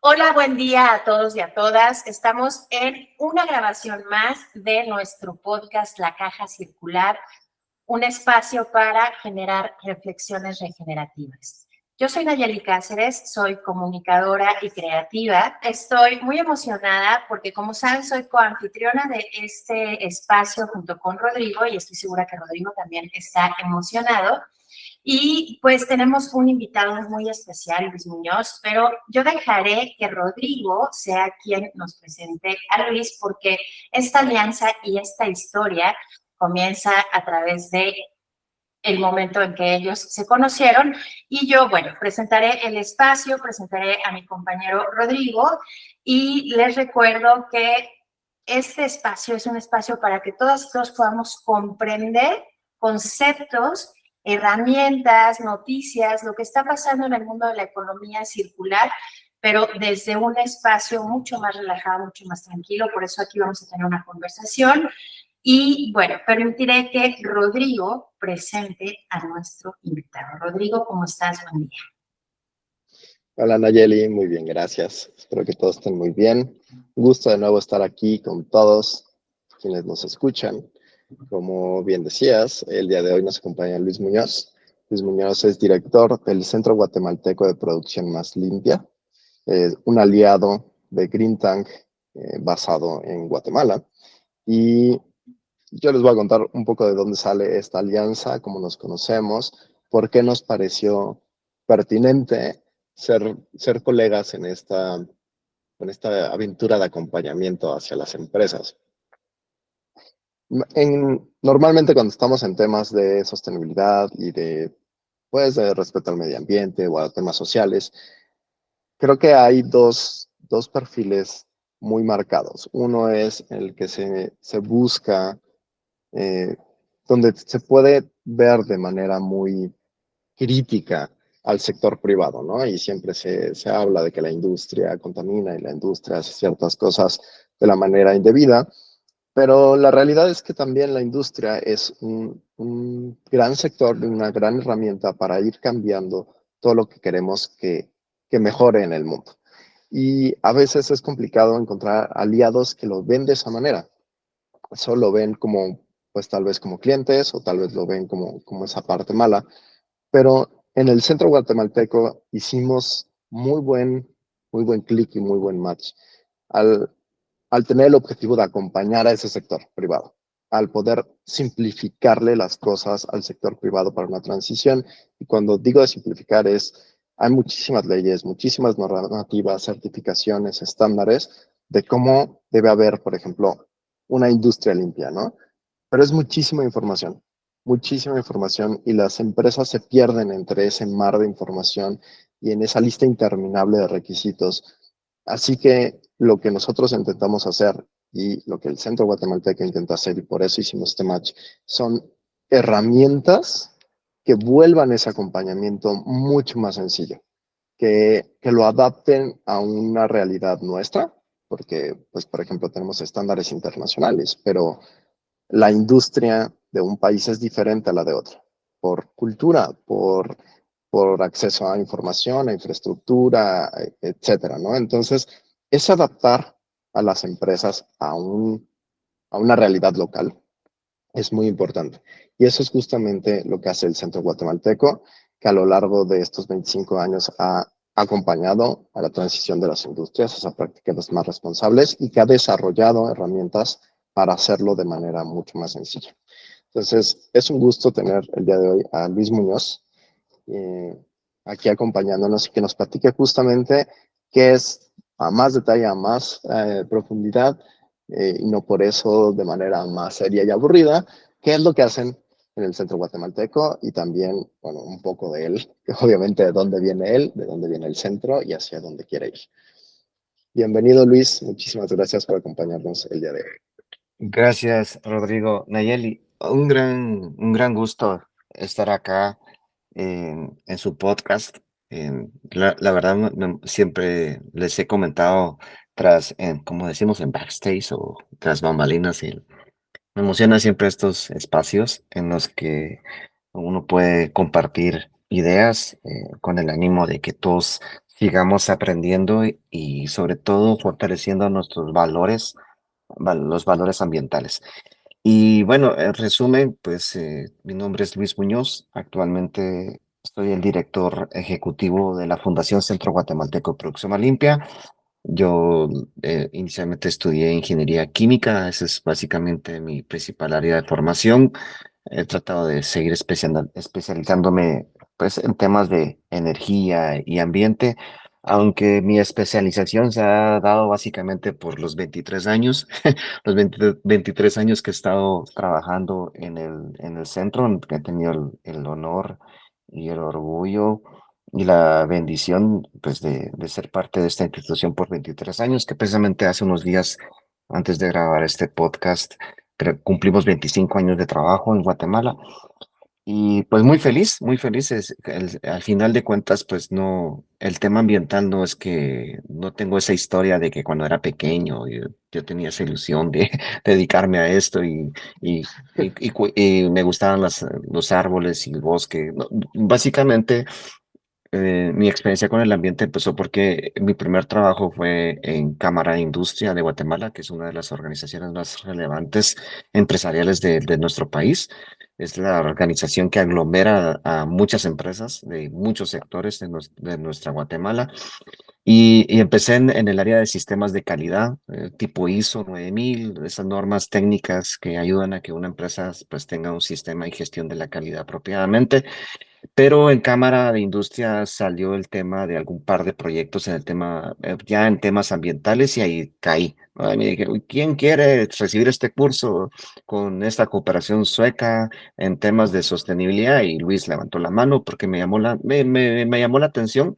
Hola, buen día a todos y a todas. Estamos en una grabación más de nuestro podcast La Caja Circular, un espacio para generar reflexiones regenerativas. Yo soy Nayeli Cáceres, soy comunicadora y creativa. Estoy muy emocionada porque, como saben, soy coanfitriona de este espacio junto con Rodrigo y estoy segura que Rodrigo también está emocionado. Y pues tenemos un invitado muy especial, Luis Muñoz, pero yo dejaré que Rodrigo sea quien nos presente a Luis porque esta alianza y esta historia comienza a través de el momento en que ellos se conocieron y yo, bueno, presentaré el espacio, presentaré a mi compañero Rodrigo y les recuerdo que este espacio es un espacio para que todas y todos podamos comprender conceptos, herramientas, noticias, lo que está pasando en el mundo de la economía circular, pero desde un espacio mucho más relajado, mucho más tranquilo. Por eso aquí vamos a tener una conversación. Y bueno, permitiré que Rodrigo presente a nuestro invitado. Rodrigo, ¿cómo estás? Buen día. Hola Nayeli, muy bien, gracias. Espero que todos estén muy bien. Un gusto de nuevo estar aquí con todos quienes nos escuchan. Como bien decías, el día de hoy nos acompaña Luis Muñoz. Luis Muñoz es director del Centro Guatemalteco de Producción Más Limpia, un aliado de Green Tank basado en Guatemala. Y yo les voy a contar un poco de dónde sale esta alianza, cómo nos conocemos, por qué nos pareció pertinente ser colegas en esta aventura de acompañamiento hacia las empresas. Normalmente cuando estamos en temas de sostenibilidad y de respeto al medio ambiente o a temas sociales, creo que hay dos perfiles muy marcados. Uno es el que se busca, eh, donde se puede ver de manera muy crítica al sector privado, ¿no? Y siempre se habla de que la industria contamina y la industria hace ciertas cosas de la manera indebida, pero la realidad es que también la industria es un gran sector, una gran herramienta para ir cambiando todo lo que queremos que mejore en el mundo. Y a veces es complicado encontrar aliados que lo ven de esa manera. Solo lo ven como, pues tal vez como clientes o tal vez lo ven como esa parte mala, pero en el centro guatemalteco hicimos muy buen clic y muy buen match al, al tener el objetivo de acompañar a ese sector privado, al poder simplificarle las cosas al sector privado para una transición. Y cuando digo de simplificar hay muchísimas leyes, muchísimas normativas, certificaciones, estándares de cómo debe haber, por ejemplo, una industria limpia, ¿no? Pero es muchísima información y las empresas se pierden entre ese mar de información y en esa lista interminable de requisitos. Así que lo que nosotros intentamos hacer y lo que el Centro Guatemalteco intenta hacer, y por eso hicimos este match, son herramientas que vuelvan ese acompañamiento mucho más sencillo, que lo adapten a una realidad nuestra, porque, pues, por ejemplo, tenemos estándares internacionales, pero la industria de un país es diferente a la de otro, por cultura, por acceso a información, a infraestructura, etcétera, ¿no? Entonces, es adaptar a las empresas a una realidad local es muy importante. Y eso es justamente lo que hace el Centro Guatemalteco, que a lo largo de estos 25 años ha acompañado a la transición de las industrias a prácticas más responsables y que ha desarrollado herramientas para hacerlo de manera mucho más sencilla. Entonces, es un gusto tener el día de hoy a Luis Muñoz aquí acompañándonos y que nos platique justamente qué es a más detalle, a más profundidad, y no por eso de manera más seria y aburrida, qué es lo que hacen en el Centro Guatemalteco y también, bueno, un poco de él, obviamente de dónde viene él, de dónde viene el centro y hacia dónde quiere ir. Bienvenido Luis, muchísimas gracias por acompañarnos el día de hoy. Gracias, Rodrigo. Nayeli, un gran gusto estar acá en su podcast. La verdad, siempre les he comentado como decimos, en backstage o tras bambalinas, y me emociona siempre estos espacios en los que uno puede compartir ideas con el ánimo de que todos sigamos aprendiendo y sobre todo fortaleciendo nuestros valores, los valores ambientales. Y bueno, en resumen, pues mi nombre es Luis Muñoz. Actualmente soy el director ejecutivo de la Fundación Centro Guatemalteco de Producción Limpia. Yo inicialmente estudié ingeniería química, esa es básicamente mi principal área de formación. He tratado de seguir especializándome pues, en temas de energía y ambiente, aunque mi especialización se ha dado básicamente por los 23 años, los 23 años que he estado trabajando en el centro, en que he tenido el honor y el orgullo y la bendición pues, de ser parte de esta institución por 23 años, que precisamente hace unos días, antes de grabar este podcast, cumplimos 25 años de trabajo en Guatemala y pues muy feliz. Al final de cuentas, pues no, el tema ambiental no es que no tengo esa historia de que cuando era pequeño yo tenía esa ilusión de dedicarme a esto y, y me gustaban los árboles y el bosque. No, básicamente, mi experiencia con el ambiente empezó porque mi primer trabajo fue en Cámara de Industria de Guatemala, que es una de las organizaciones más relevantes empresariales de nuestro país. Es la organización que aglomera a muchas empresas de muchos sectores de nuestra Guatemala. Y empecé en el área de sistemas de calidad, tipo ISO 9000, esas normas técnicas que ayudan a que una empresa pues, tenga un sistema y gestión de la calidad apropiadamente. Pero en Cámara de Industria salió el tema de algún par de proyectos en el tema, ya en temas ambientales y ahí caí. ¿No? Y me dije, "Uy, ¿quién quiere recibir este curso con esta cooperación sueca en temas de sostenibilidad?" Y Luis levantó la mano porque me llamó la atención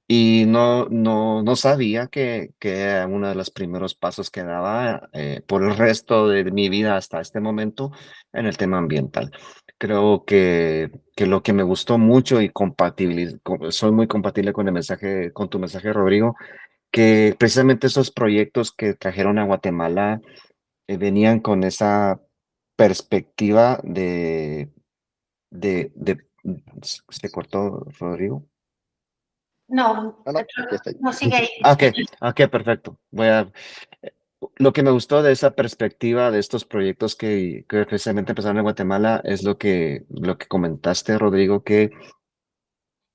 y no sabía que era uno de los primeros pasos que daba por el resto de mi vida hasta este momento en el tema ambiental. Creo que lo que me gustó mucho y soy muy compatible con el mensaje, con tu mensaje, Rodrigo, que precisamente esos proyectos que trajeron a Guatemala venían con esa perspectiva de, ¿se cortó, Rodrigo? No, No, no, aquí está. no sigue ahí. Ok, ok, perfecto. Lo que me gustó de esa perspectiva de estos proyectos que precisamente empezaron en Guatemala es lo que comentaste, Rodrigo, que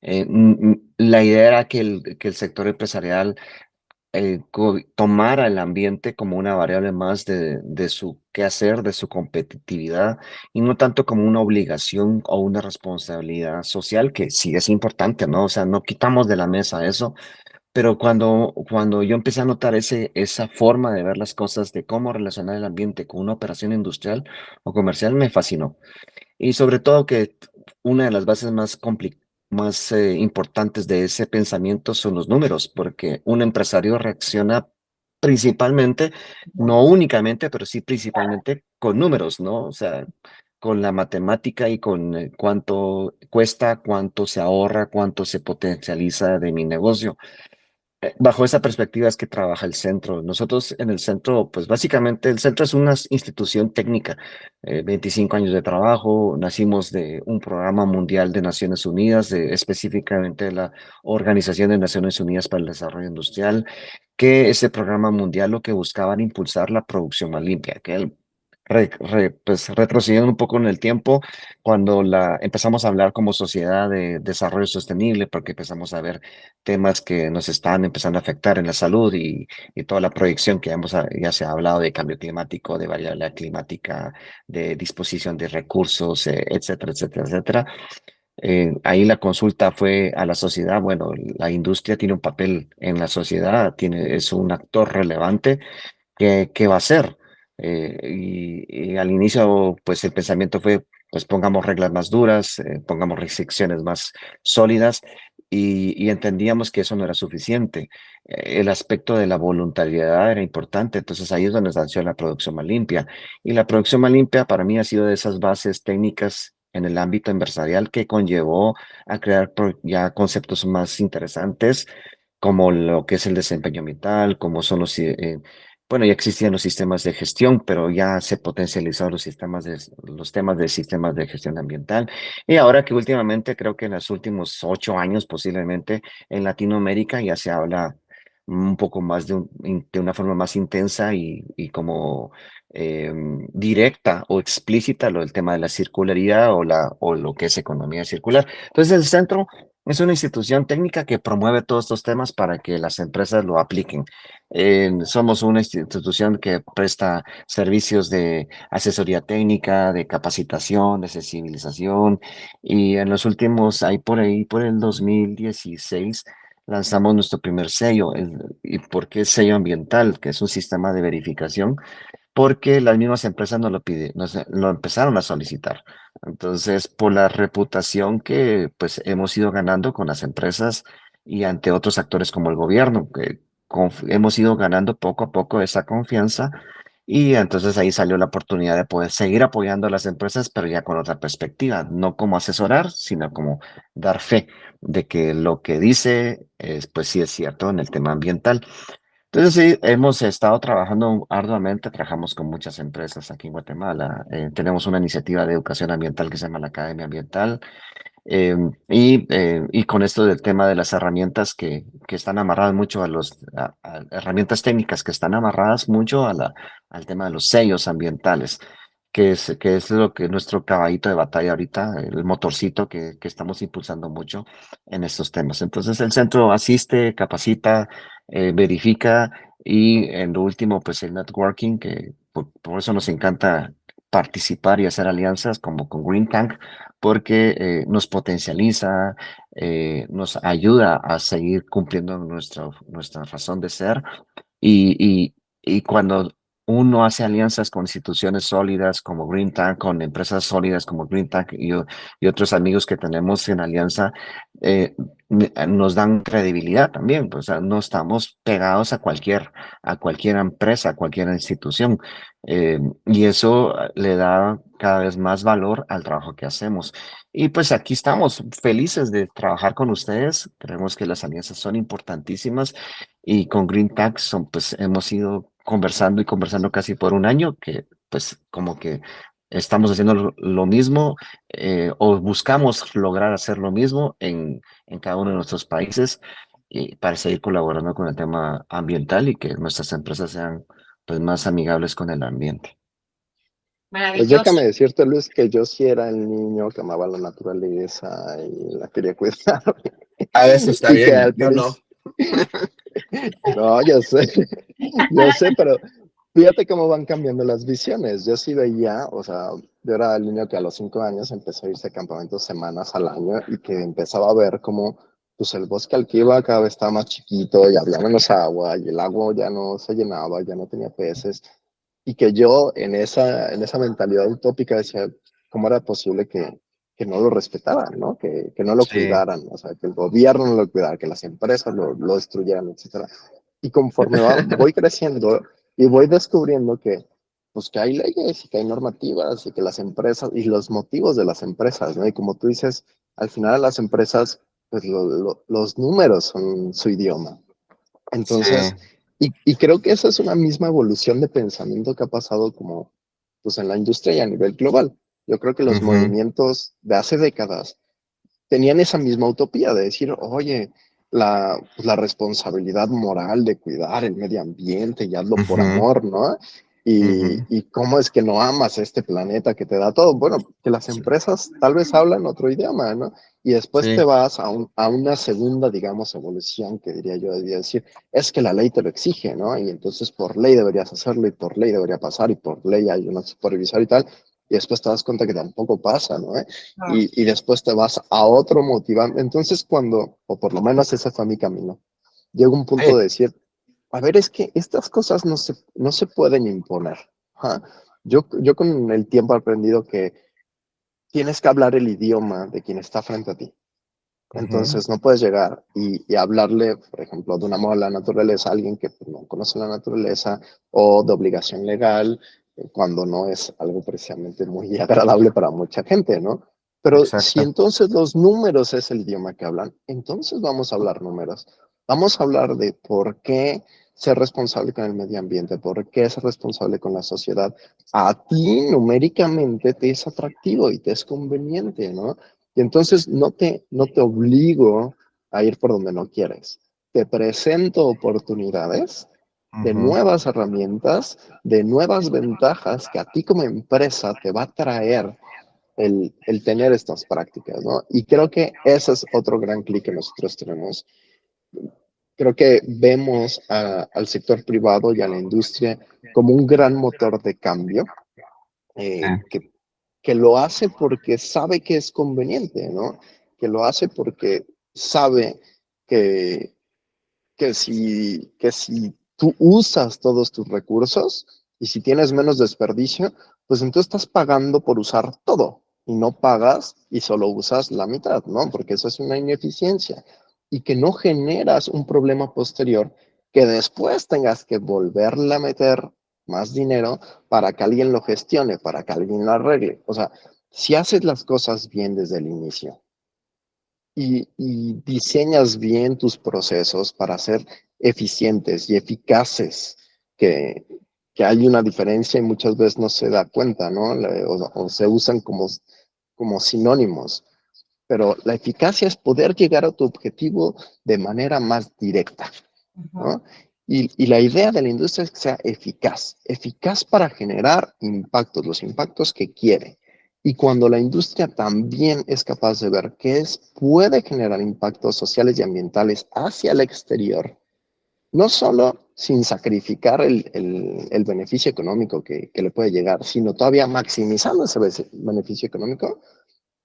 la idea era que el sector empresarial tomara el ambiente como una variable más de su quehacer, de su competitividad, y no tanto como una obligación o una responsabilidad social, que sí es importante, ¿no? O sea, no quitamos de la mesa eso, pero cuando yo empecé a notar esa forma de ver las cosas, de cómo relacionar el ambiente con una operación industrial o comercial, me fascinó. Y sobre todo que una de las bases más importantes de ese pensamiento son los números, porque un empresario reacciona principalmente, no únicamente, pero sí principalmente con números, ¿no? O sea, con la matemática y con cuánto cuesta, cuánto se ahorra, cuánto se potencializa de mi negocio. Bajo esa perspectiva es que trabaja el centro. Nosotros en el centro, pues básicamente el centro es una institución técnica, 25 años de trabajo, nacimos de un programa mundial de Naciones Unidas, específicamente de la Organización de Naciones Unidas para el Desarrollo Industrial, que ese programa mundial lo que buscaba era impulsar la producción más limpia, que pues retrocediendo un poco en el tiempo, cuando empezamos a hablar como sociedad de desarrollo sostenible, porque empezamos a ver temas que nos están empezando a afectar en la salud y toda la proyección que ya se ha hablado de cambio climático, de variabilidad climática, de disposición de recursos, etcétera, etcétera, etcétera. Ahí la consulta fue a la sociedad. Bueno, la industria tiene un papel en la sociedad, es un actor relevante. ¿Qué va a hacer? Y al inicio, pues el pensamiento fue, pues pongamos reglas más duras, pongamos restricciones más sólidas y entendíamos que eso no era suficiente. El aspecto de la voluntariedad era importante, entonces ahí es donde nació la producción más limpia. Y la producción más limpia para mí ha sido de esas bases técnicas en el ámbito empresarial que conllevó a crear ya conceptos más interesantes como lo que es el desempeño ambiental, como son bueno, ya existían los sistemas de gestión, pero ya se potencializaron los temas de sistemas de gestión ambiental. Y ahora que últimamente, creo que en los últimos 8 años posiblemente en Latinoamérica ya se habla un poco más de una forma más intensa y como directa o explícita lo del tema de la circularidad o lo que es economía circular. Entonces, el centro es una institución técnica que promueve todos estos temas para que las empresas lo apliquen. Somos una institución que presta servicios de asesoría técnica, de capacitación, de sensibilización, y en los últimos, por ahí, por el 2016, lanzamos nuestro primer sello. ¿Y por qué sello ambiental? Que es un sistema de verificación porque las mismas empresas nos lo piden, lo empezaron a solicitar. Entonces, por la reputación que pues hemos ido ganando con las empresas y ante otros actores como el gobierno, que hemos ido ganando poco a poco esa confianza y entonces ahí salió la oportunidad de poder seguir apoyando a las empresas, pero ya con otra perspectiva, no como asesorar, sino como dar fe de que lo que dice es, pues sí es cierto en el tema ambiental. Entonces sí, hemos estado trabajando arduamente, trabajamos con muchas empresas aquí en Guatemala. Tenemos una iniciativa de educación ambiental que se llama la Academia Ambiental. Y con esto del tema de las herramientas que están amarradas mucho a herramientas técnicas que están amarradas mucho al tema de los sellos ambientales, que es lo que nuestro caballito de batalla ahorita, el motorcito que estamos impulsando mucho en estos temas. Entonces el centro asiste, capacita, verifica y en lo último, pues el networking, que por eso nos encanta participar y hacer alianzas como con Green Tank porque nos potencializa, nos ayuda a seguir cumpliendo nuestra razón de ser y, y cuando uno hace alianzas con instituciones sólidas como Green Tank, con empresas sólidas como Green Tank y otros amigos que tenemos en alianza, nos dan credibilidad también. Pues, o sea, no estamos pegados a cualquier empresa, a cualquier institución. Y eso le da cada vez más valor al trabajo que hacemos. Y pues aquí estamos felices de trabajar con ustedes. Creemos que las alianzas son importantísimas y con Green Tax pues hemos ido conversando y conversando casi por un año, que pues como que estamos haciendo lo mismo o buscamos lograr hacer lo mismo en cada uno de nuestros países y para seguir colaborando con el tema ambiental y que nuestras empresas sean pues más amigables con el ambiente. Pues Maravilloso. déjame decirte, Luis, que yo sí era el niño que amaba la naturaleza y la quería cuidar. A veces está Y que bien, al yo no. principio, no, yo sé, pero fíjate cómo van cambiando las visiones. Yo sí veía, o sea, yo era el niño que a los 5 años empezó a irse a campamentos semanas al año y que empezaba a ver cómo pues el bosque al que iba cada vez estaba más chiquito y había menos agua y el agua ya no se llenaba, ya no tenía peces. Y que yo en esa mentalidad utópica decía, ¿cómo era posible que no lo respetaran, ¿no? Que no lo Sí. cuidaran, o sea, que el gobierno no lo cuidara, que las empresas lo destruyeran, etcétera. Y conforme voy creciendo y voy descubriendo que, pues, que hay leyes y que hay normativas y que las empresas y los motivos de las empresas, ¿no? Y como tú dices, al final las empresas, pues los números son su idioma. Sí. Entonces, y creo que esa es una misma evolución de pensamiento que ha pasado como, pues, en la industria y a nivel global. Yo creo que los Ujú, movimientos de hace décadas tenían esa misma utopía de decir, oye, la responsabilidad moral de cuidar el medio ambiente y hazlo por ujú, amor, ¿no? ujú. Y cómo es que no amas este planeta que te da todo. Bueno, que las Sí. empresas tal vez hablan otro idioma, ¿no? Y después te Sí. vas a una segunda, digamos, evolución que diría yo, debería decir, es que la ley te lo exige, ¿no? Y entonces por ley deberías hacerlo y por ley debería pasar y por ley hay una supervisor y tal. Y después te das cuenta que tampoco pasa, ¿no? Y después te vas a otro motivante. Entonces, o por lo menos ese fue mi camino, llega un punto Sí. de decir, a ver, es que estas cosas no se pueden imponer. Ajá. Yo con el tiempo he aprendido que tienes que hablar el idioma de quien está frente a ti. Ujú. Entonces no puedes llegar y hablarle, por ejemplo, de un amor a la naturaleza a alguien que pues, no conoce la naturaleza o de obligación legal, cuando no es algo precisamente muy agradable para mucha gente, ¿no? Pero si Exacto. entonces los números es el idioma que hablan, entonces vamos a hablar números. Vamos a hablar de por qué ser responsable con el medio ambiente, por qué ser responsable con la sociedad, a ti numéricamente te es atractivo y te es conveniente, ¿no? Y entonces no te obligo a ir por donde no quieres. Te presento oportunidades de Ujú. nuevas herramientas, de nuevas ventajas que a ti como empresa te va a traer el tener estas prácticas, ¿no? Y creo que ese es otro gran clic que nosotros tenemos. Creo que vemos al sector privado y a la industria como un gran motor de cambio Sí. que lo hace porque sabe que es conveniente, ¿no? Que lo hace porque sabe que, que si tú usas todos tus recursos y si tienes menos desperdicio, pues entonces estás pagando por usar todo y no pagas y solo usas la mitad, ¿no? Porque eso es una ineficiencia y que no generas un problema posterior que después tengas que volverle a meter más dinero para que alguien lo gestione, para que alguien lo arregle. O sea, si haces las cosas bien desde el inicio, y diseñas bien tus procesos para ser eficientes y eficaces, que, que hay una diferencia y muchas veces no se da cuenta, ¿no? O se usan como sinónimos. Pero la eficacia es poder llegar a tu objetivo de manera más directa, ¿no? Y la idea de la industria es que sea eficaz, eficaz para generar impactos, los impactos que quiere. Y cuando la industria también es capaz de ver que puede generar impactos sociales y ambientales hacia el exterior, no solo sin sacrificar el beneficio económico que le puede llegar, sino todavía maximizando ese beneficio económico,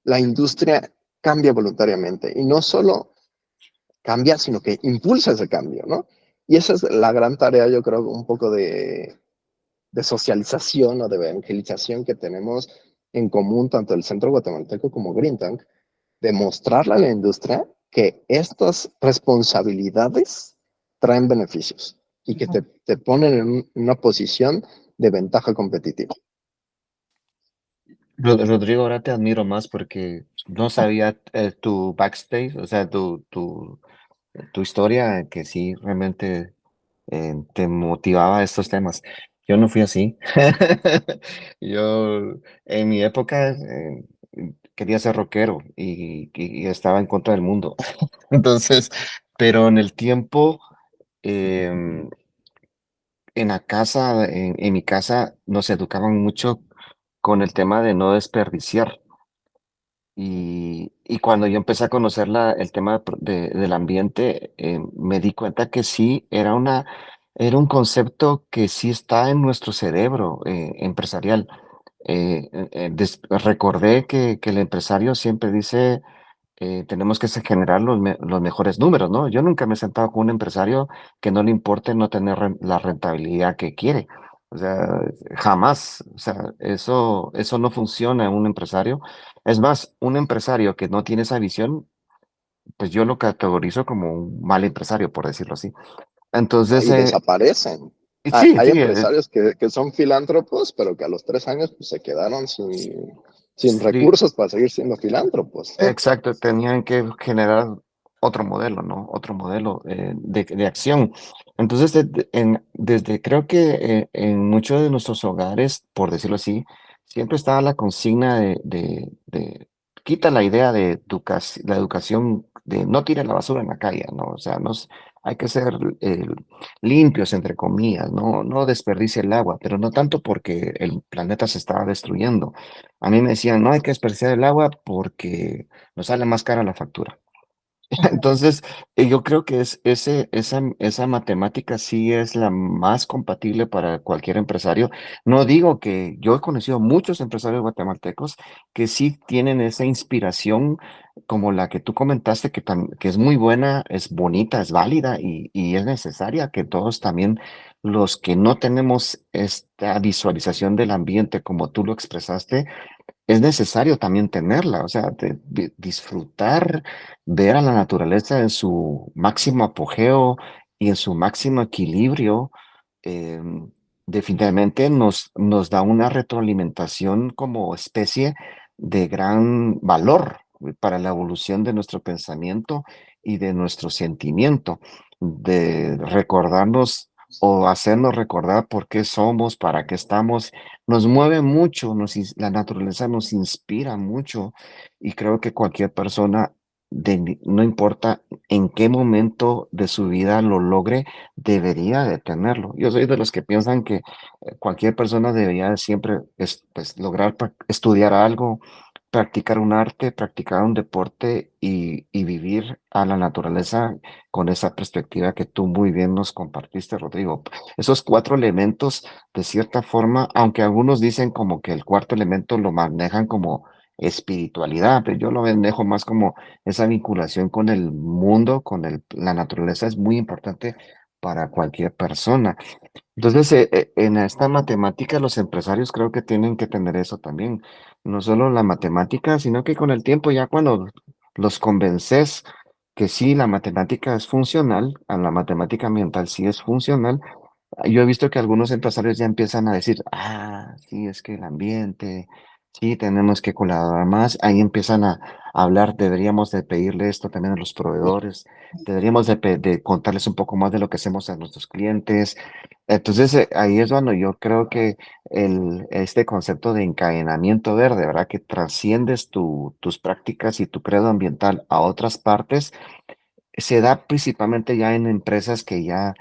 la industria cambia voluntariamente. Y no solo cambia, sino que impulsa ese cambio, ¿no? Y esa es la gran tarea, yo creo, un poco de socialización o de evangelización que tenemos en común, tanto el Centro Guatemalteco como Green Tank, de mostrarle a la industria que estas responsabilidades traen beneficios y que te ponen en una posición de ventaja competitiva. Rodrigo, ahora te admiro más porque no sabía tu backstage, o sea, tu historia, que sí realmente te motivaba a estos temas. Yo no fui así. Yo en mi época quería ser rockero y estaba en contra del mundo. Entonces, pero en el tiempo, em, en la casa, en mi casa, nos educaban mucho con el tema de no desperdiciar. Y cuando yo empecé a conocer el tema del ambiente, me di cuenta que sí, era un concepto que sí está en nuestro cerebro empresarial. Recordé que el empresario siempre dice, tenemos que generar los mejores números, ¿no? Yo nunca me he sentado con un empresario que no le importe no tener la rentabilidad que quiere. O sea, jamás. O sea, eso no funciona en un empresario. Es más, un empresario que no tiene esa visión, pues yo lo categorizo como un mal empresario, por decirlo así. ¿No? Entonces, Y desaparecen. sí, Hay sí, empresarios que son filántropos, pero que a los 3 años pues, se quedaron sin sí, recursos para seguir siendo filántropos, ¿no? exacto, tenían que generar otro modelo, ¿no? Otro modelo de acción. Entonces, desde creo que en muchos de nuestros hogares, por decirlo así, siempre estaba la consigna quita la idea de la educación de no tire la basura en la calle, ¿no? O sea, hay que ser eh, limpios, entre comillas, ¿no? No desperdicie el agua, pero no tanto porque el planeta se estaba destruyendo. A mí me decían, no hay que desperdiciar el agua porque nos sale más cara la factura. Entonces, yo creo que esa matemática sí es la más compatible para cualquier empresario. No digo que yo he conocido muchos empresarios guatemaltecos que sí tienen esa inspiración como la que tú comentaste, que es muy buena, es bonita, es válida y es necesaria que todos también los que no tenemos esta visualización del ambiente como tú lo expresaste, es necesario también tenerla, o sea, disfrutar, ver a la naturaleza en su máximo apogeo y en su máximo equilibrio, eh, definitivamente nos da una retroalimentación como especie de gran valor para la evolución de nuestro pensamiento y de nuestro sentimiento, de recordarnos o hacernos recordar por qué somos, para qué estamos, nos mueve mucho, la naturaleza nos inspira mucho y creo que cualquier persona, no importa en qué momento de su vida lo logre, debería de tenerlo. Yo soy de los que piensan que cualquier persona debería de siempre pues, lograr estudiar algo, practicar un arte, practicar un deporte y vivir a la naturaleza con esa perspectiva que tú muy bien nos compartiste, Rodrigo. Esos cuatro elementos, de cierta forma, aunque algunos dicen como que el cuarto elemento lo manejan como espiritualidad, pero yo lo manejo más como esa vinculación con el mundo, con la naturaleza es muy importante para cualquier persona. Entonces, en esta matemática los empresarios creo que tienen que tener eso también, no solo la matemática, sino que con el tiempo ya cuando los convences que sí, la matemática es funcional, a la matemática ambiental sí es funcional, yo he visto que algunos empresarios ya empiezan a decir, sí, es que el ambiente, sí, tenemos que colaborar más. Ahí empiezan a hablar, deberíamos de pedirle esto también a los proveedores, deberíamos de contarles un poco más de lo que hacemos a nuestros clientes. Entonces, ahí es cuando yo creo que este concepto de encadenamiento verde, ¿verdad? Que trasciendes tus prácticas y tu credo ambiental a otras partes, se da principalmente ya en empresas que ya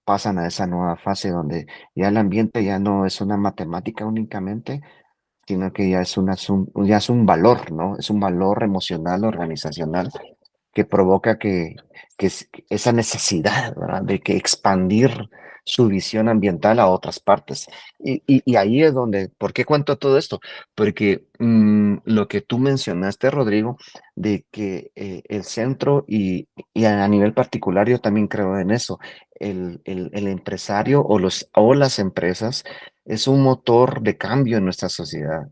pasan a esa nueva fase donde ya el ambiente ya no es una matemática únicamente, sino que ya es ya es un valor, ¿no? Es un valor emocional, organizacional, que provoca que esa necesidad, ¿verdad? De que expandir su visión ambiental a otras partes. Y ahí es donde, ¿por qué cuento todo esto? Porque lo que tú mencionaste, Rodrigo, de que el centro y a nivel particular yo también creo en eso, el empresario o las empresas es un motor de cambio en nuestra sociedad.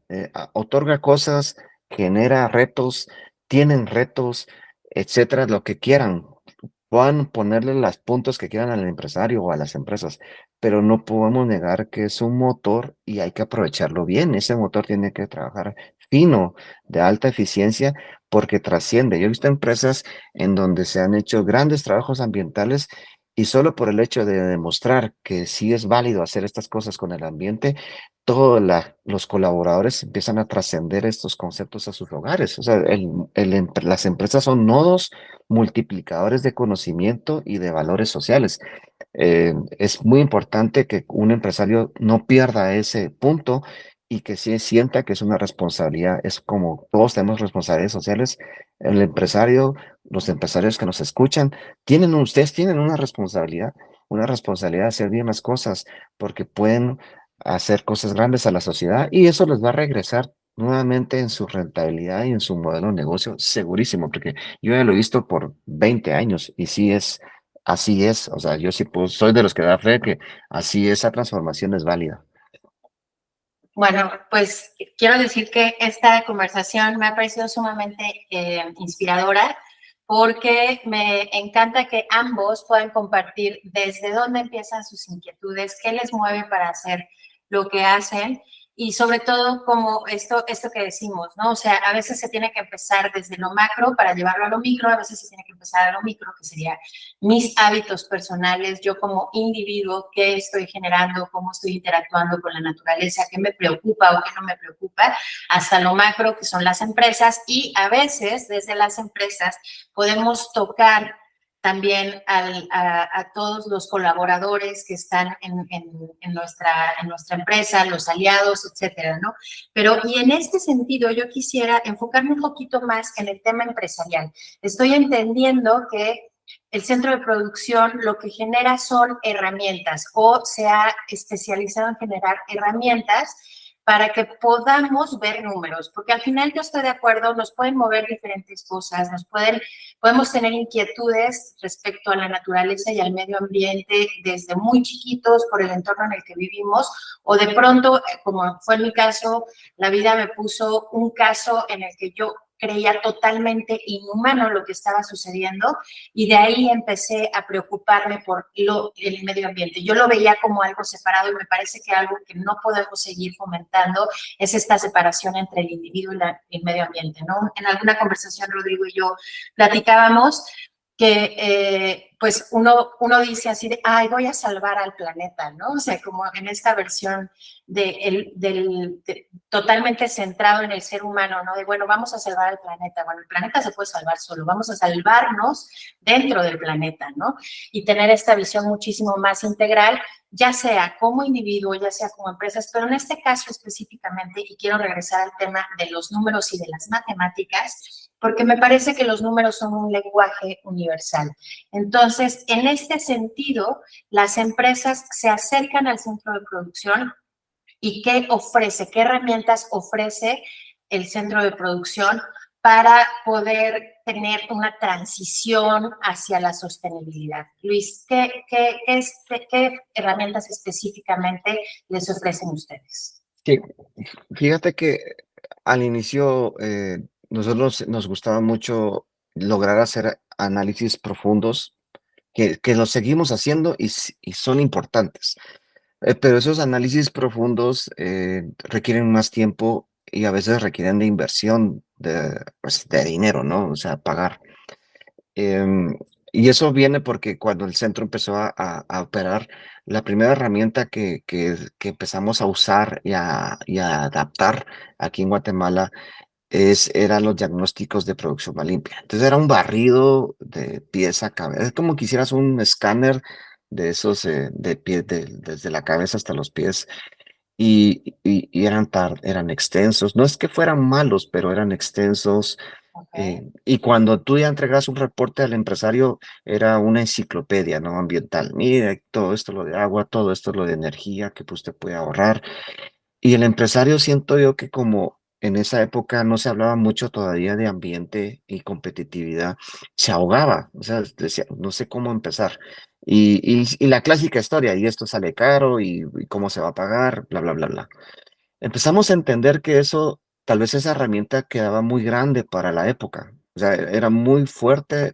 Otorga cosas, genera retos, tienen retos, etcétera, lo que quieran. Puedan ponerle los puntos que quieran al empresario o a las empresas, pero no podemos negar que es un motor y hay que aprovecharlo bien. Ese motor tiene que trabajar fino, de alta eficiencia, porque trasciende. Yo he visto empresas en donde se han hecho grandes trabajos ambientales y solo por el hecho de demostrar que sí es válido hacer estas cosas con el ambiente, todos los colaboradores empiezan a trascender estos conceptos a sus hogares. O sea, las empresas son nodos multiplicadores de conocimiento y de valores sociales. Es muy importante que un empresario no pierda ese punto y que sí sienta que es una responsabilidad. Es como todos tenemos responsabilidades sociales. El empresario, los empresarios que nos escuchan, ustedes tienen una responsabilidad de hacer bien las cosas porque pueden hacer cosas grandes a la sociedad y eso les va a regresar nuevamente en su rentabilidad y en su modelo de negocio, segurísimo, porque yo ya lo he visto por 20 años y sí así es, o sea, yo sí pues, soy de los que da fe que así esa transformación es válida. Bueno, pues quiero decir que esta conversación me ha parecido sumamente inspiradora porque me encanta que ambos puedan compartir desde dónde empiezan sus inquietudes, qué les mueve para hacer lo que hacen y sobre todo como esto que decimos, ¿no? O sea, a veces se tiene que empezar desde lo macro para llevarlo a lo micro, a veces se tiene que empezar a lo micro, que sería mis hábitos personales, yo como individuo, qué estoy generando, cómo estoy interactuando con la naturaleza, qué me preocupa o qué no me preocupa, hasta lo macro, que son las empresas, y a veces desde las empresas podemos tocar también a todos los colaboradores que están en nuestra empresa, los aliados, etcétera, ¿no? Pero, y en este sentido, yo quisiera enfocarme un poquito más en el tema empresarial. Estoy entendiendo que el centro de producción lo que genera son herramientas o se ha especializado en generar herramientas para que podamos ver números, porque al final yo estoy de acuerdo, nos pueden mover diferentes cosas, podemos tener inquietudes respecto a la naturaleza y al medio ambiente desde muy chiquitos por el entorno en el que vivimos, o de pronto, como fue en mi caso, la vida me puso un caso en el que yo creía totalmente inhumano lo que estaba sucediendo y de ahí empecé a preocuparme por el medio ambiente. Yo lo veía como algo separado y me parece que algo que no podemos seguir fomentando es esta separación entre el individuo y el medio ambiente, ¿no? En alguna conversación Rodrigo y yo platicábamos que pues uno dice así de, ay, voy a salvar al planeta, ¿no? O sea, como en esta versión totalmente centrado en el ser humano, ¿no? De, bueno, vamos a salvar al planeta. Bueno, el planeta se puede salvar solo, vamos a salvarnos dentro del planeta, ¿no? Y tener esta visión muchísimo más integral, ya sea como individuo, ya sea como empresas, pero en este caso específicamente, y quiero regresar al tema de los números y de las matemáticas, porque me parece que los números son un lenguaje universal. Entonces, en este sentido, las empresas se acercan al centro de producción y qué ofrece, qué herramientas ofrece el centro de producción para poder tener una transición hacia la sostenibilidad. Luis, ¿qué herramientas específicamente les ofrecen ustedes? Sí, fíjate que al inicio nosotros nos gustaba mucho lograr hacer análisis profundos que los seguimos haciendo y son importantes. Pero esos análisis profundos requieren más tiempo y a veces requieren de inversión pues, de dinero, ¿no? O sea, pagar. Em, y eso viene porque cuando el centro empezó a operar, la primera herramienta que empezamos a usar y a adaptar aquí en Guatemala eran los diagnósticos de producción más limpia. Entonces era un barrido de pies a cabeza, es como que hicieras un escáner de esos de pie, desde la cabeza hasta los pies, y eran extensos. No es que fueran malos, pero eran extensos. Okay. Y cuando tú ya entregas un reporte al empresario, era una enciclopedia, ¿no? Ambiental. Mire, todo esto lo de agua, todo esto lo de energía que usted puede ahorrar. Y el empresario siento yo que como en esa época no se hablaba mucho todavía de ambiente y competitividad, se ahogaba, o sea, decía, no sé cómo empezar. Y la clásica historia, y esto sale caro, y cómo se va a pagar, bla, bla, bla, bla. Empezamos a entender que eso, tal vez esa herramienta quedaba muy grande para la época. O sea, era muy fuerte.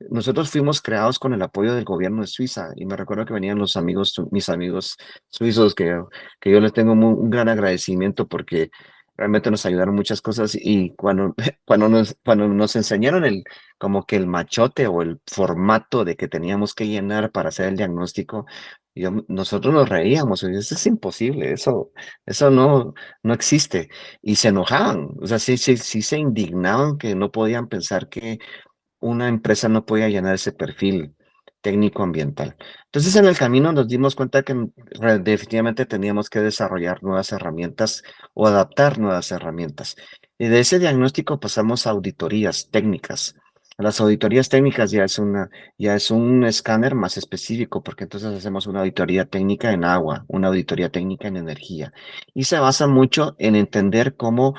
Nosotros fuimos creados con el apoyo del gobierno de Suiza y me recuerdo que venían los amigos, mis amigos suizos, que yo les tengo un gran agradecimiento porque realmente nos ayudaron muchas cosas y cuando nos enseñaron como que el machote o el formato de que teníamos que llenar para hacer el diagnóstico, nosotros nos reíamos, y eso es imposible, eso no existe. Y se enojaban, o sea, sí se indignaban que no podían pensar que una empresa no podía llenar ese perfil técnico ambiental. Entonces, en el camino nos dimos cuenta que definitivamente teníamos que desarrollar nuevas herramientas o adaptar nuevas herramientas. Y de ese diagnóstico pasamos a auditorías técnicas. Las auditorías técnicas ya es un escáner más específico, porque entonces hacemos una auditoría técnica en agua, una auditoría técnica en energía. Y se basa mucho en entender cómo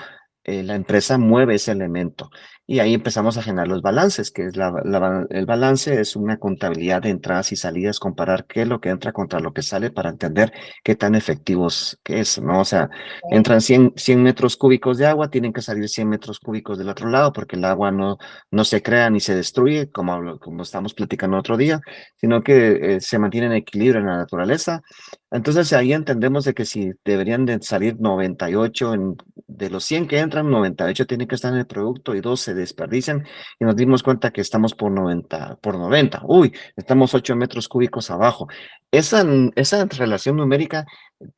la empresa mueve ese elemento. Y ahí empezamos a generar los balances, que es el balance es una contabilidad de entradas y salidas, comparar qué es lo que entra contra lo que sale para entender qué tan efectivos que es, ¿no? O sea, entran 100 metros cúbicos de agua, tienen que salir 100 metros cúbicos del otro lado, porque el agua no se crea ni se destruye, como estamos platicando otro día, sino que se mantiene en equilibrio en la naturaleza. Entonces ahí entendemos de que si deberían de salir 98 de los 100 que entran, 98 tienen que estar en el producto y 2 se desperdician, y nos dimos cuenta que estamos por 90. Uy, estamos 8 metros cúbicos abajo. Esa relación numérica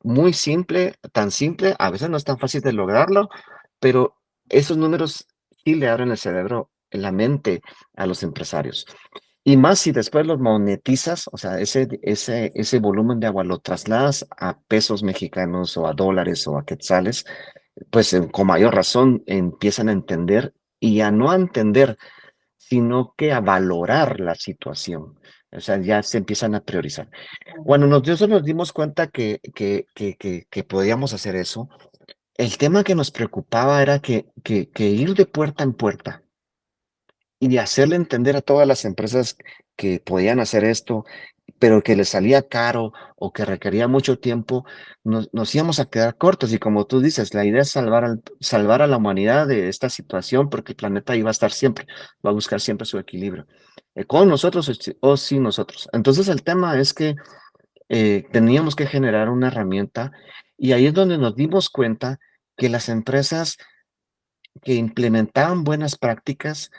muy simple, tan simple, a veces no es tan fácil de lograrlo, pero esos números sí le abren el cerebro, la mente a los empresarios. Y más si después los monetizas, o sea, ese volumen de agua lo trasladas a pesos mexicanos o a dólares o a quetzales, pues con mayor razón empiezan a entender y a no a entender, sino que a valorar la situación. O sea, ya se empiezan a priorizar. Cuando nosotros nos dimos cuenta que podíamos hacer eso, el tema que nos preocupaba era que ir de puerta en puerta y de hacerle entender a todas las empresas que podían hacer esto, pero que les salía caro o que requería mucho tiempo, nos íbamos a quedar cortos. Y como tú dices, la idea es salvar a la humanidad de esta situación, porque el planeta iba a estar siempre, va a buscar siempre su equilibrio. Con nosotros o sin nosotros. Entonces el tema es que teníamos que generar una herramienta, y ahí es donde nos dimos cuenta que las empresas que implementaban buenas prácticas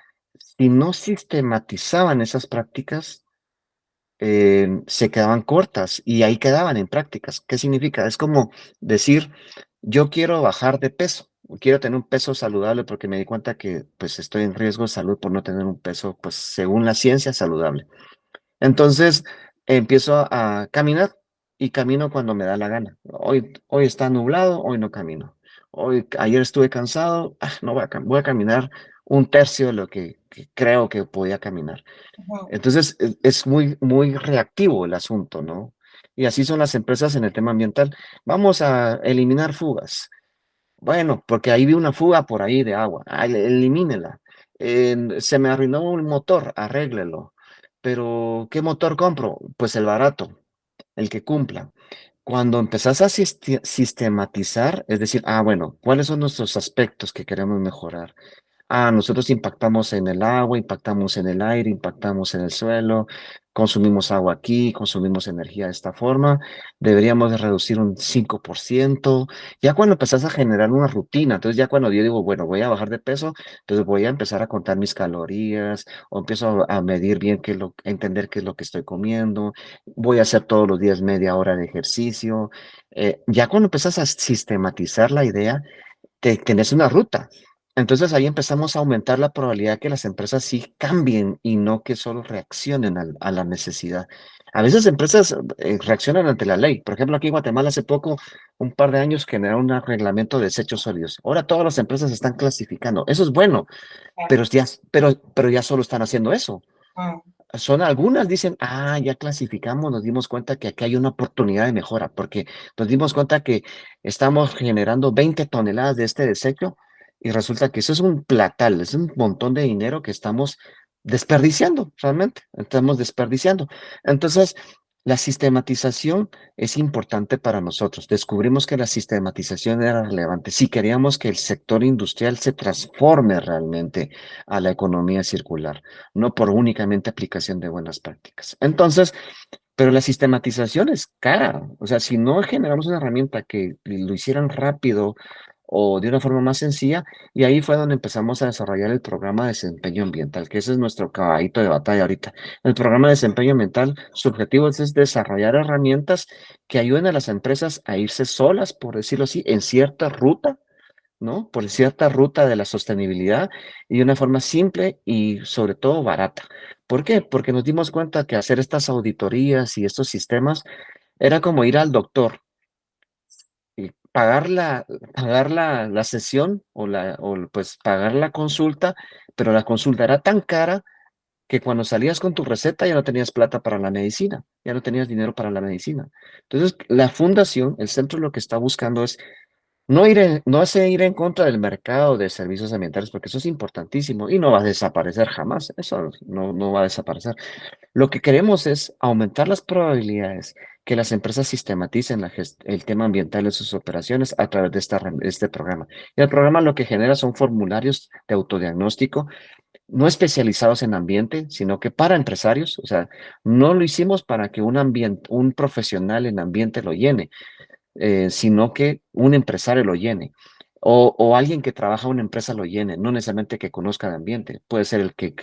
si no sistematizaban esas prácticas, se quedaban cortas y ahí quedaban en prácticas. ¿Qué significa? Es como decir, yo quiero bajar de peso, quiero tener un peso saludable porque me di cuenta que pues estoy en riesgo de salud por no tener un peso, pues según la ciencia, saludable. Entonces empiezo a caminar y camino cuando me da la gana. Hoy está nublado, hoy no camino. Ayer estuve cansado, no voy voy a caminar un tercio de lo que creo que podía caminar. Ujú. Entonces, es muy, muy reactivo el asunto, ¿no? Y así son las empresas en el tema ambiental. Vamos a eliminar fugas. Bueno, porque ahí vi una fuga por ahí de agua. Elimínela. Se me arruinó un motor, arréglelo. Pero, ¿qué motor compro? Pues el barato, el que cumpla. Cuando empezás a sistematizar, es decir, bueno, ¿cuáles son nuestros aspectos que queremos mejorar? Nosotros impactamos en el agua, impactamos en el aire, impactamos en el suelo, consumimos agua aquí, consumimos energía de esta forma, deberíamos de reducir un 5%. Ya cuando empezás a generar una rutina, entonces ya cuando yo digo, bueno, voy a bajar de peso, entonces voy a empezar a contar mis calorías, o empiezo a medir bien a entender qué es lo que estoy comiendo, voy a hacer todos los días media hora de ejercicio. Ya cuando empezás a sistematizar la idea, tenés una ruta. Entonces ahí empezamos a aumentar la probabilidad que las empresas sí cambien y no que solo reaccionen a la necesidad. A veces empresas reaccionan ante la ley. Por ejemplo, aquí en Guatemala hace poco, un par de años, generaron un reglamento de desechos sólidos. Ahora todas las empresas están clasificando. Eso es bueno, Claro. pero ya solo están haciendo eso. Mm. Son algunas dicen, ya clasificamos, nos dimos cuenta que aquí hay una oportunidad de mejora, porque nos dimos cuenta que estamos generando 20 toneladas de este desecho y resulta que eso es un platal, es un montón de dinero que estamos desperdiciando, realmente, estamos desperdiciando. Entonces, la sistematización es importante para nosotros. Descubrimos que la sistematización era relevante. Si queríamos que el sector industrial se transforme realmente a la economía circular, no por únicamente aplicación de buenas prácticas. Entonces, pero la sistematización es cara. O sea, si no generamos una herramienta que lo hicieran rápido o de una forma más sencilla, y ahí fue donde empezamos a desarrollar el programa de desempeño ambiental, que ese es nuestro caballito de batalla ahorita. El programa de desempeño ambiental, su objetivo es desarrollar herramientas que ayuden a las empresas a irse solas, por decirlo así, en cierta ruta, ¿no? Por cierta ruta de la sostenibilidad y de una forma simple y sobre todo barata. ¿Por qué? Porque nos dimos cuenta que hacer estas auditorías y estos sistemas era como ir al doctor y pagar la sesión pues pagar la consulta, pero la consulta era tan cara que cuando salías con tu receta ya no tenías plata para la medicina, ya no tenías dinero para la medicina. Entonces, la fundación, el centro lo que está buscando es no hace ir en contra del mercado de servicios ambientales, porque eso es importantísimo y no va a desaparecer jamás. Eso no va a desaparecer. Lo que queremos es aumentar las probabilidades que las empresas sistematicen el tema ambiental de sus operaciones a través de este programa. Y el programa lo que genera son formularios de autodiagnóstico, no especializados en ambiente, sino que para empresarios. O sea, no lo hicimos para que un profesional en ambiente lo llene, sino que un empresario lo llene. O alguien que trabaja en una empresa lo llene, no necesariamente que conozca de ambiente, puede ser el que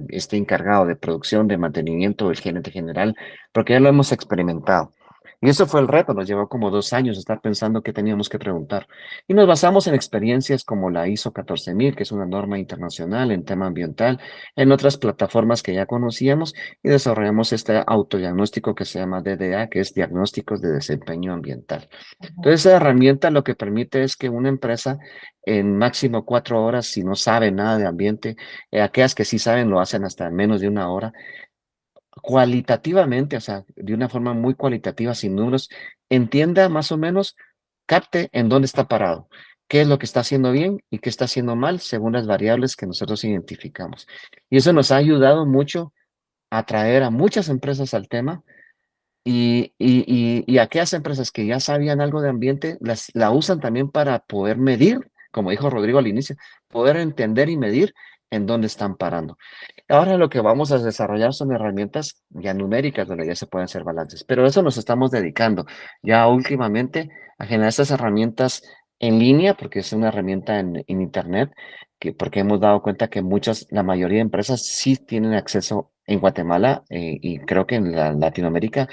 esté encargado de producción, de mantenimiento, el gerente general, porque ya lo hemos experimentado. Y eso fue el reto, nos llevó como 2 años estar pensando qué teníamos que preguntar. Y nos basamos en experiencias como la ISO 14000, que es una norma internacional en tema ambiental, en otras plataformas que ya conocíamos, y desarrollamos este autodiagnóstico que se llama DDA, que es Diagnósticos de Desempeño Ambiental. Ujú. Entonces, esa herramienta lo que permite es que una empresa en máximo 4 horas, si no sabe nada de ambiente, aquellas que sí saben lo hacen hasta en menos de una hora, cualitativamente, o sea, de una forma muy cualitativa, sin números, entienda más o menos, capte en dónde está parado, qué es lo que está haciendo bien y qué está haciendo mal según las variables que nosotros identificamos. Y eso nos ha ayudado mucho a atraer a muchas empresas al tema y aquellas empresas que ya sabían algo de ambiente, la usan también para poder medir, como dijo Rodrigo al inicio, poder entender y medir en dónde están parando. Ahora lo que vamos a desarrollar son herramientas ya numéricas donde ya se pueden hacer balances, pero eso nos estamos dedicando ya últimamente a generar estas herramientas en línea, porque es una herramienta en Internet, porque hemos dado cuenta que la mayoría de empresas sí tienen acceso en Guatemala y creo que en Latinoamérica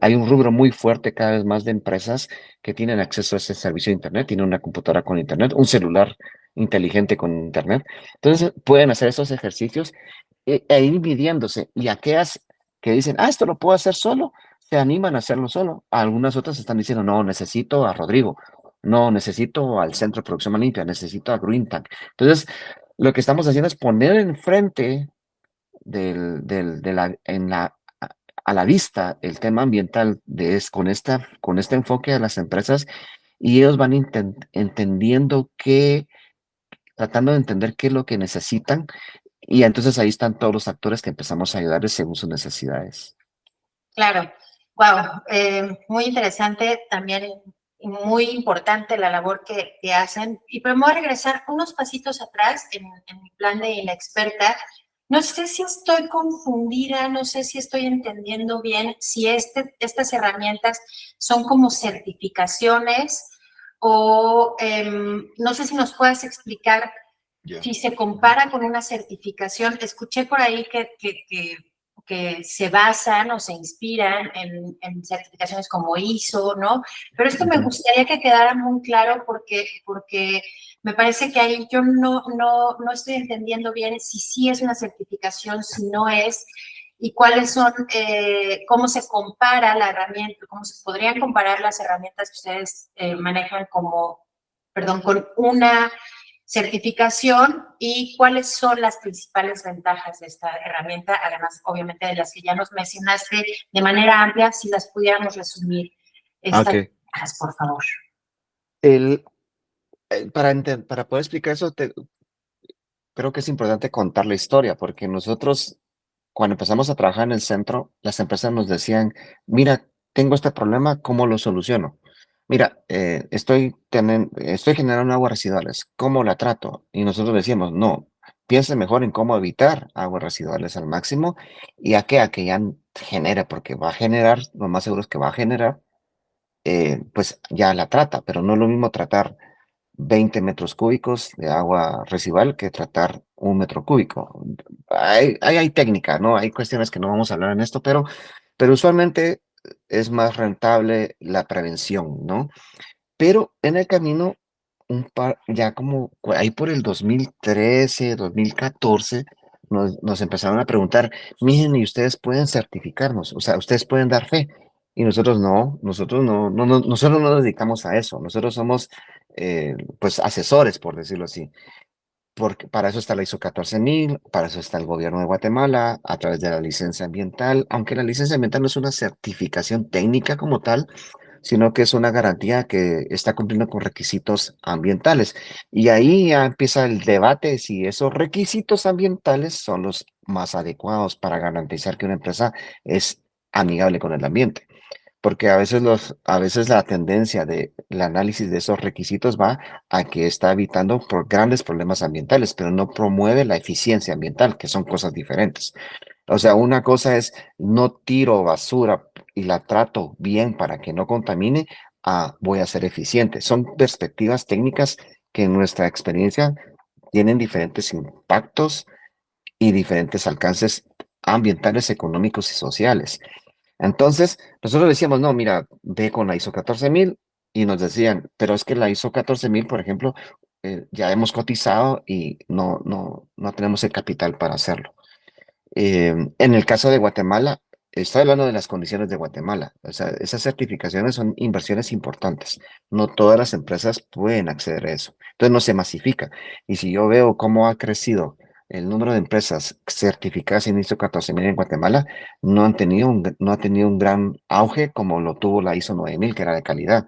hay un rubro muy fuerte cada vez más de empresas que tienen acceso a ese servicio de Internet, tienen una computadora con Internet, un celular inteligente con Internet. Entonces pueden hacer esos ejercicios ir midiéndose. Y aquellas que dicen, esto lo puedo hacer solo, se animan a hacerlo solo. Algunas otras están diciendo, no, necesito a Rodrigo, no, necesito al Centro de Producción Más Limpia, necesito a Green Tank. Entonces, lo que estamos haciendo es poner enfrente de la, en la, a la vista el tema ambiental con este enfoque a las empresas y ellos van entendiendo tratando de entender qué es lo que necesitan y entonces ahí están todos los actores que empezamos a ayudarles según sus necesidades. Claro, wow, muy interesante también, y muy importante la labor que hacen. Y pero me voy a regresar unos pasitos atrás en mi plan de la experta. No sé si estoy confundida, no sé si estoy entendiendo bien si estas herramientas son como certificaciones o no sé si nos puedas explicar si se compara con una certificación. Escuché por ahí que se basan o se inspiran en certificaciones como ISO, ¿no? Pero esto me gustaría que quedara muy claro porque me parece que ahí yo no estoy entendiendo bien si sí es una certificación, si no es, y cuáles son, cómo se compara la herramienta, cómo se podrían comparar las herramientas que ustedes manejan con una certificación y cuáles son las principales ventajas de esta herramienta, además, obviamente, de las que ya nos mencionaste de manera amplia, si las pudiéramos resumir estas Okay. ventajas, por favor. Para poder explicar eso, creo que es importante contar la historia, porque nosotros, cuando empezamos a trabajar en el centro, las empresas nos decían, mira, tengo este problema, ¿cómo lo soluciono? Mira, estoy generando aguas residuales, ¿cómo la trato? Y nosotros decíamos, no, piense mejor en cómo evitar aguas residuales al máximo y a que ya genere, porque va a generar, lo más seguro es que va a generar, pues ya la trata, pero no es lo mismo tratar 20 metros cúbicos de agua residual que tratar 1 metro cúbico. Hay técnica, ¿no? Hay cuestiones que no vamos a hablar en esto, pero usualmente es más rentable la prevención, ¿no? Pero en el camino, ya como ahí por el 2013, 2014, nos empezaron a preguntar, miren, ¿y ustedes pueden certificarnos? O sea, ¿ustedes pueden dar fe? Y nosotros no nos dedicamos a eso. Nosotros somos, pues, asesores, por decirlo así. Porque para eso está la ISO 14000, para eso está el gobierno de Guatemala, a través de la licencia ambiental, aunque la licencia ambiental no es una certificación técnica como tal, sino que es una garantía que está cumpliendo con requisitos ambientales. Y ahí ya empieza el debate si esos requisitos ambientales son los más adecuados para garantizar que una empresa es amigable con el ambiente. Porque a veces la tendencia del análisis de esos requisitos va a que está evitando por grandes problemas ambientales, pero no promueve la eficiencia ambiental, que son cosas diferentes. O sea, una cosa es no tiro basura y la trato bien para que no contamine, voy a ser eficiente. Son perspectivas técnicas que en nuestra experiencia tienen diferentes impactos y diferentes alcances ambientales, económicos y sociales. Entonces, nosotros decíamos, no, mira, ve con la ISO 14000 y nos decían, pero es que la ISO 14000, por ejemplo, ya hemos cotizado y no tenemos el capital para hacerlo. En el caso de Guatemala, estoy hablando de las condiciones de Guatemala. O sea, esas certificaciones son inversiones importantes. No todas las empresas pueden acceder a eso. Entonces no se masifica. Y si yo veo cómo ha crecido el número de empresas certificadas en ISO 14000 en Guatemala, no ha tenido un gran auge como lo tuvo la ISO 9000, que era de calidad.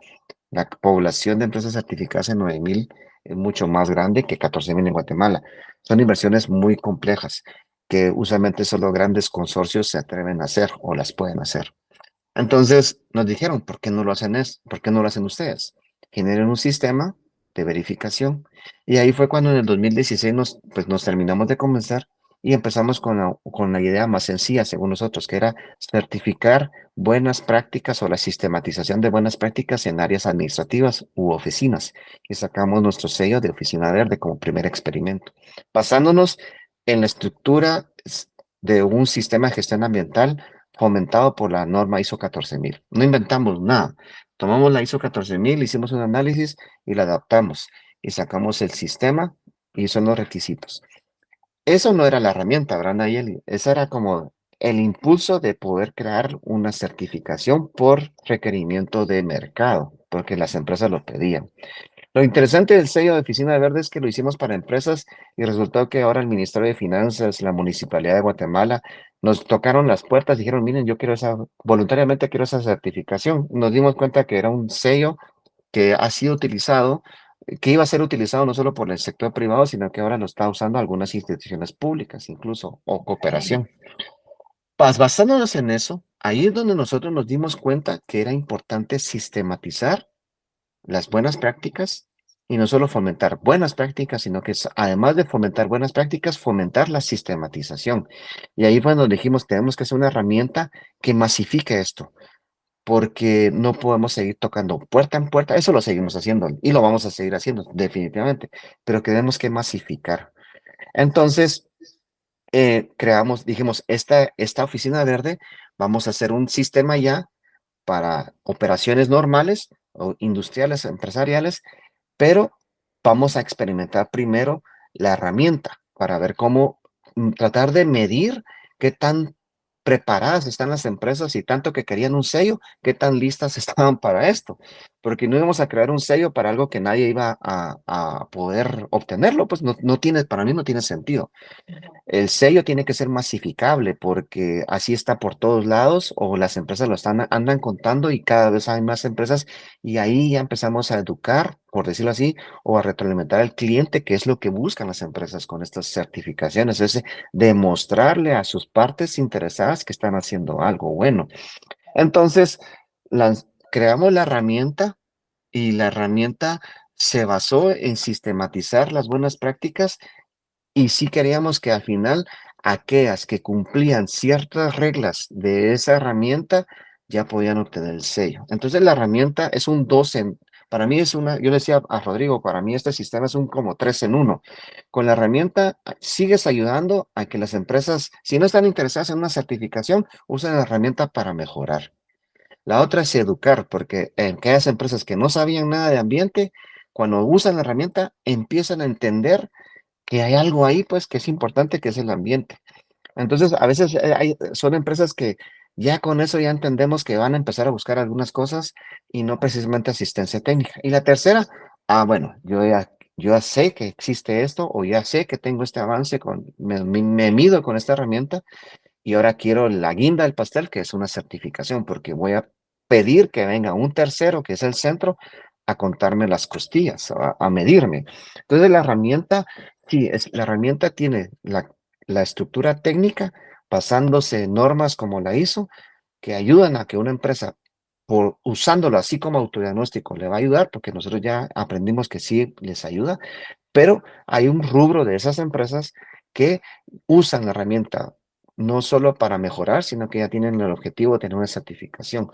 La población de empresas certificadas en 9000 es mucho más grande que 14000 en Guatemala. Son inversiones muy complejas que usualmente solo grandes consorcios se atreven a hacer o las pueden hacer. Entonces nos dijeron, ¿por qué no lo hacen ¿Por qué no lo hacen ustedes? Generen un sistema de verificación. Y ahí fue cuando en el 2016 pues nos terminamos de convencer y empezamos con la idea más sencilla, según nosotros, que era certificar buenas prácticas o la sistematización de buenas prácticas en áreas administrativas u oficinas. Y sacamos nuestro sello de Oficina Verde como primer experimento, basándonos en la estructura de un sistema de gestión ambiental fomentado por la norma ISO 14000. No inventamos nada. Tomamos la ISO 14000, hicimos un análisis y la adaptamos y sacamos el sistema y son los requisitos. Eso no era la herramienta, ¿verdad, Nayeli? Esa era como el impulso de poder crear una certificación por requerimiento de mercado, porque las empresas lo pedían. Lo interesante del sello de Oficina Verde es que lo hicimos para empresas y resultó que ahora el Ministerio de Finanzas, la Municipalidad de Guatemala, nos tocaron las puertas y dijeron, miren, yo quiero voluntariamente quiero esa certificación. Nos dimos cuenta que era un sello que ha sido utilizado, que iba a ser utilizado no solo por el sector privado, sino que ahora lo está usando algunas instituciones públicas, incluso, o cooperación. Basándonos en eso, ahí es donde nosotros nos dimos cuenta que era importante sistematizar las buenas prácticas y no solo fomentar buenas prácticas, sino que además de fomentar buenas prácticas, fomentar la sistematización. Y ahí fue donde dijimos, tenemos que hacer una herramienta que masifique esto, porque no podemos seguir tocando puerta en puerta. Eso lo seguimos haciendo y lo vamos a seguir haciendo definitivamente, pero tenemos que masificar. Entonces, dijimos, esta oficina verde, vamos a hacer un sistema ya para operaciones normales o industriales, empresariales, pero vamos a experimentar primero la herramienta para ver cómo tratar de medir qué tan preparadas están las empresas y tanto que querían un sello, qué tan listas estaban para esto, porque no íbamos a crear un sello para algo que nadie iba a poder obtenerlo, pues no tiene, para mí no tiene sentido. El sello tiene que ser masificable porque así está por todos lados o las empresas andan contando y cada vez hay más empresas y ahí ya empezamos a educar, por decirlo así, o a retroalimentar al cliente, que es lo que buscan las empresas con estas certificaciones, es demostrarle a sus partes interesadas que están haciendo algo bueno. Entonces, creamos la herramienta y la herramienta se basó en sistematizar las buenas prácticas y sí queríamos que al final aquellas que cumplían ciertas reglas de esa herramienta ya podían obtener el sello. Entonces la herramienta es un para mí es yo le decía a Rodrigo, para mí este sistema es un como 3 en 1. Con la herramienta sigues ayudando a que las empresas, si no están interesadas en una certificación, usen la herramienta para mejorar. La otra es educar, porque en aquellas empresas que no sabían nada de ambiente, cuando usan la herramienta, empiezan a entender que hay algo ahí, pues, que es importante, que es el ambiente. Entonces, a veces son empresas que ya con eso ya entendemos que van a empezar a buscar algunas cosas y no precisamente asistencia técnica. Y la tercera, bueno, yo ya sé que existe esto o ya sé que tengo este avance, me mido con esta herramienta y ahora quiero la guinda del pastel, que es una certificación, porque voy a pedir que venga un tercero, que es el centro, a contarme las costillas, a medirme. Entonces la herramienta, sí, la herramienta tiene la estructura técnica basándose en normas como la ISO, que ayudan a que una empresa, usándolo así como autodiagnóstico, le va a ayudar, porque nosotros ya aprendimos que sí les ayuda, pero hay un rubro de esas empresas que usan la herramienta no solo para mejorar, sino que ya tienen el objetivo de tener una certificación.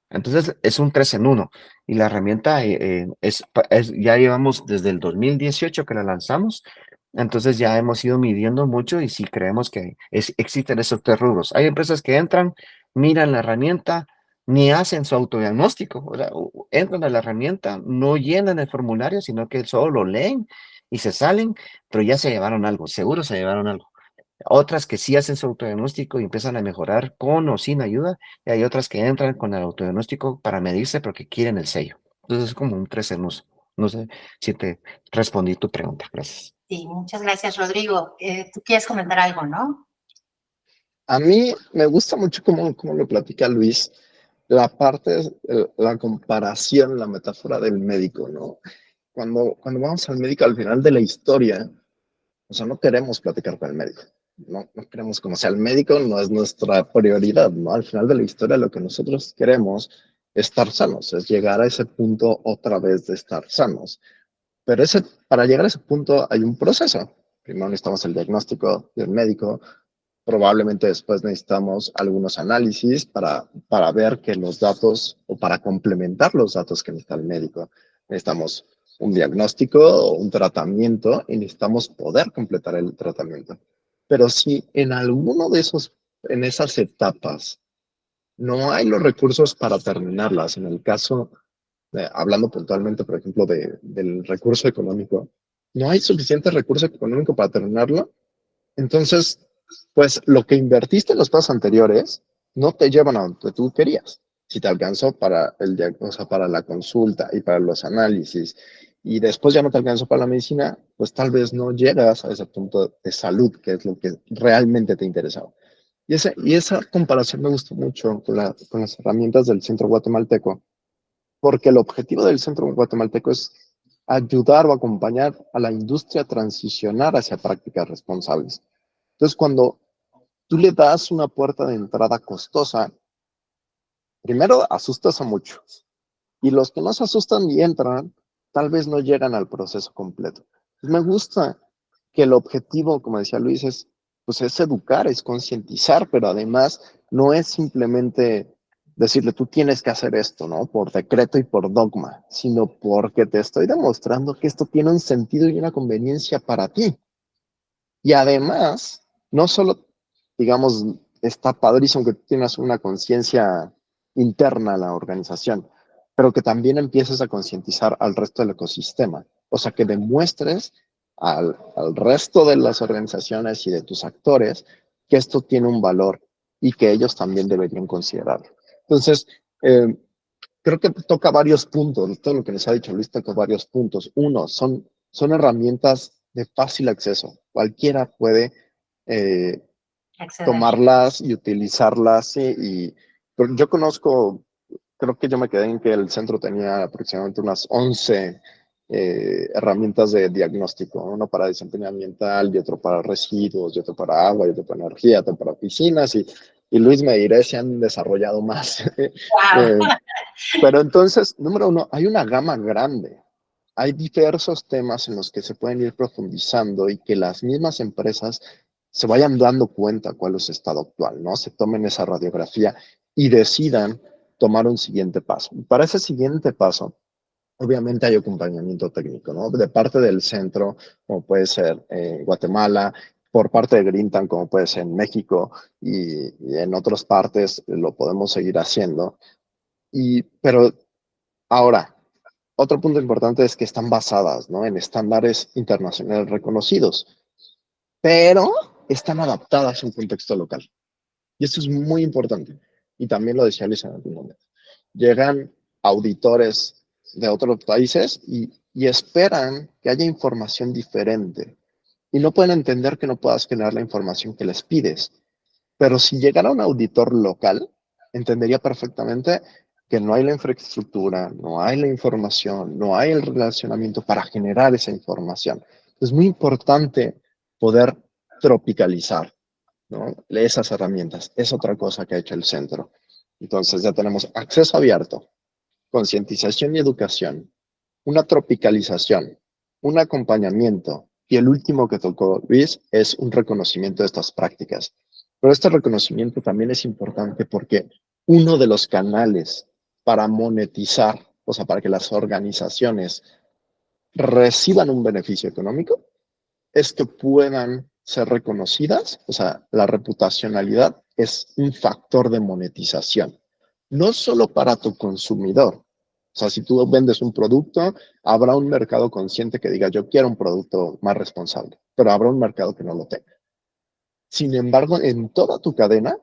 Entonces es un 3 en 1 y la herramienta ya llevamos desde el 2018 que la lanzamos, entonces ya hemos ido midiendo mucho y sí creemos que existen esos 3 rubros. Hay empresas que entran, miran la herramienta, ni hacen su autodiagnóstico, o sea, entran a la herramienta, no llenan el formulario, sino que solo lo leen y se salen, pero ya se llevaron algo, seguro se llevaron algo. Otras que sí hacen su autodiagnóstico y empiezan a mejorar con o sin ayuda, y hay otras que entran con el autodiagnóstico para medirse porque quieren el sello. Entonces es como un 3 en 1. No sé si te respondí tu pregunta. Gracias. Sí, muchas gracias, Rodrigo. Tú quieres comentar algo, ¿no? A mí me gusta mucho cómo lo platica Luis, la parte, la comparación, la metáfora del médico, ¿no? Cuando vamos al médico al final de la historia, o sea, no queremos platicar con el médico, no queremos conocer al médico, no es nuestra prioridad, ¿no? Al final de la historia lo que nosotros queremos es estar sanos, es llegar a ese punto otra vez de estar sanos. Pero para llegar a ese punto hay un proceso, Primero necesitamos el diagnóstico del médico, probablemente después necesitamos algunos análisis para ver que los datos o para complementar los datos que necesita el médico. Necesitamos un diagnóstico o un tratamiento y necesitamos poder completar el tratamiento. Pero si en alguno de en esas etapas no hay los recursos para terminarlas, en el caso, hablando puntualmente, por ejemplo, del recurso económico, no hay suficiente recurso económico para terminarlo, entonces, pues lo que invertiste en los pasos anteriores no te llevan a donde tú querías. Si te alcanzó para o sea, para la consulta y para los análisis, y después ya no te alcanzó para la medicina, pues tal vez no llegas a ese punto de salud, que es lo que realmente te interesaba. Y esa comparación me gustó mucho con las herramientas del Centro Guatemalteco, porque el objetivo del Centro Guatemalteco es ayudar o acompañar a la industria a transicionar hacia prácticas responsables. Entonces, cuando tú le das una puerta de entrada costosa, primero asustas a muchos. Y los que no se asustan y entran, tal vez no llegan al proceso completo. Me gusta que el objetivo, como decía Luis, pues es educar, es concientizar, pero además no es simplemente decirle, tú tienes que hacer esto, ¿no? Por decreto y por dogma, sino porque te estoy demostrando que esto tiene un sentido y una conveniencia para ti. Y además, no solo, digamos, está padrísimo que tú tienes una conciencia interna a la organización, pero que también empieces a concientizar al resto del ecosistema. O sea, que demuestres al resto de las organizaciones y de tus actores que esto tiene un valor y que ellos también deberían considerarlo. Entonces, creo que toca varios puntos. Todo lo que les ha dicho Luis toca varios puntos. Uno, son herramientas de fácil acceso. Cualquiera puede tomarlas y utilizarlas. ¿Sí? Pero yo conozco, creo que yo me quedé en que el centro tenía aproximadamente unas 11 herramientas de diagnóstico, uno para desempeño ambiental, y otro para residuos, y otro para agua, y otro para energía, otro para piscinas, y Luis me diré si han desarrollado más. Wow. Pero entonces, número uno, hay una gama grande. Hay diversos temas en los que se pueden ir profundizando y que las mismas empresas se vayan dando cuenta cuál es su estado actual, ¿no? Se tomen esa radiografía y decidan tomar un siguiente paso. Para ese siguiente paso, obviamente hay acompañamiento técnico, ¿no? De parte del centro, como puede ser en Guatemala, por parte de Grintan, como puede ser en México, y en otras partes lo podemos seguir haciendo. Pero ahora, otro punto importante es que están basadas, ¿no? En estándares internacionales reconocidos, pero están adaptadas a un contexto local. Y esto es muy importante. Y también lo decía Lisa en algún momento. Llegan auditores de otros países y esperan que haya información diferente. Y no pueden entender que no puedas generar la información que les pides. Pero si llegara un auditor local, entendería perfectamente que no hay la infraestructura, no hay la información, no hay el relacionamiento para generar esa información. Es muy importante poder tropicalizar, ¿no? Esas herramientas. Es otra cosa que ha hecho el centro. Entonces ya tenemos acceso abierto, concientización y educación, una tropicalización, un acompañamiento y el último que tocó Luis es un reconocimiento de estas prácticas. Pero este reconocimiento también es importante porque uno de los canales para monetizar, o sea, para que las organizaciones reciban un beneficio económico, es que puedan ser reconocidas, o sea, la reputacionalidad es un factor de monetización, no solo para tu consumidor. O sea, si tú vendes un producto, habrá un mercado consciente que diga, yo quiero un producto más responsable, pero habrá un mercado que no lo tenga. Sin embargo, en toda tu cadena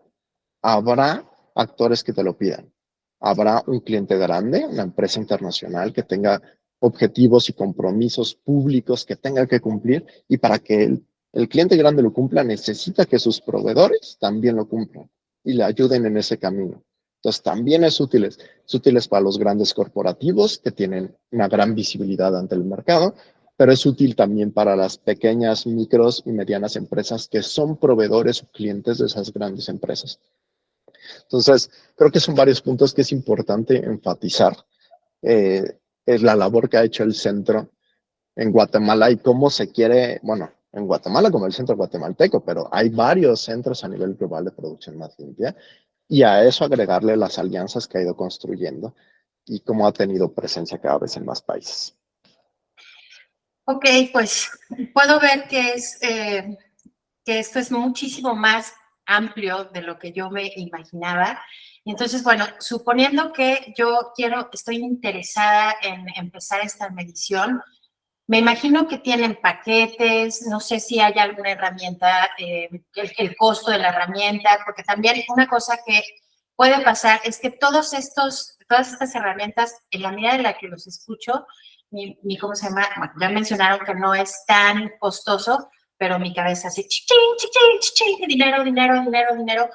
habrá actores que te lo pidan. Habrá un cliente grande, una empresa internacional que tenga objetivos y compromisos públicos que tenga que cumplir, y para que el cliente grande lo cumpla necesita que sus proveedores también lo cumplan y le ayuden en ese camino. Entonces también es útil para los grandes corporativos que tienen una gran visibilidad ante el mercado, pero es útil también para las pequeñas, micros y medianas empresas que son proveedores o clientes de esas grandes empresas. Entonces, creo que son varios puntos que es importante enfatizar. Es la labor que ha hecho el centro en Guatemala y cómo se quiere, bueno, en Guatemala como el centro guatemalteco, pero hay varios centros a nivel global de producción más limpia y a eso agregarle las alianzas que ha ido construyendo y cómo ha tenido presencia cada vez en más países. Ok, pues puedo ver que esto es muchísimo más amplio de lo que yo me imaginaba. Y entonces, bueno, suponiendo que estoy interesada en empezar esta medición, me imagino que tienen paquetes, no sé si hay alguna herramienta, el costo de la herramienta, porque también una cosa que puede pasar es que todas estas herramientas, en la medida en la que los escucho, ¿cómo se llama? Bueno, ya mencionaron que no es tan costoso, pero mi cabeza así, chichín, chichín, chichín, dinero, dinero, dinero, dinero.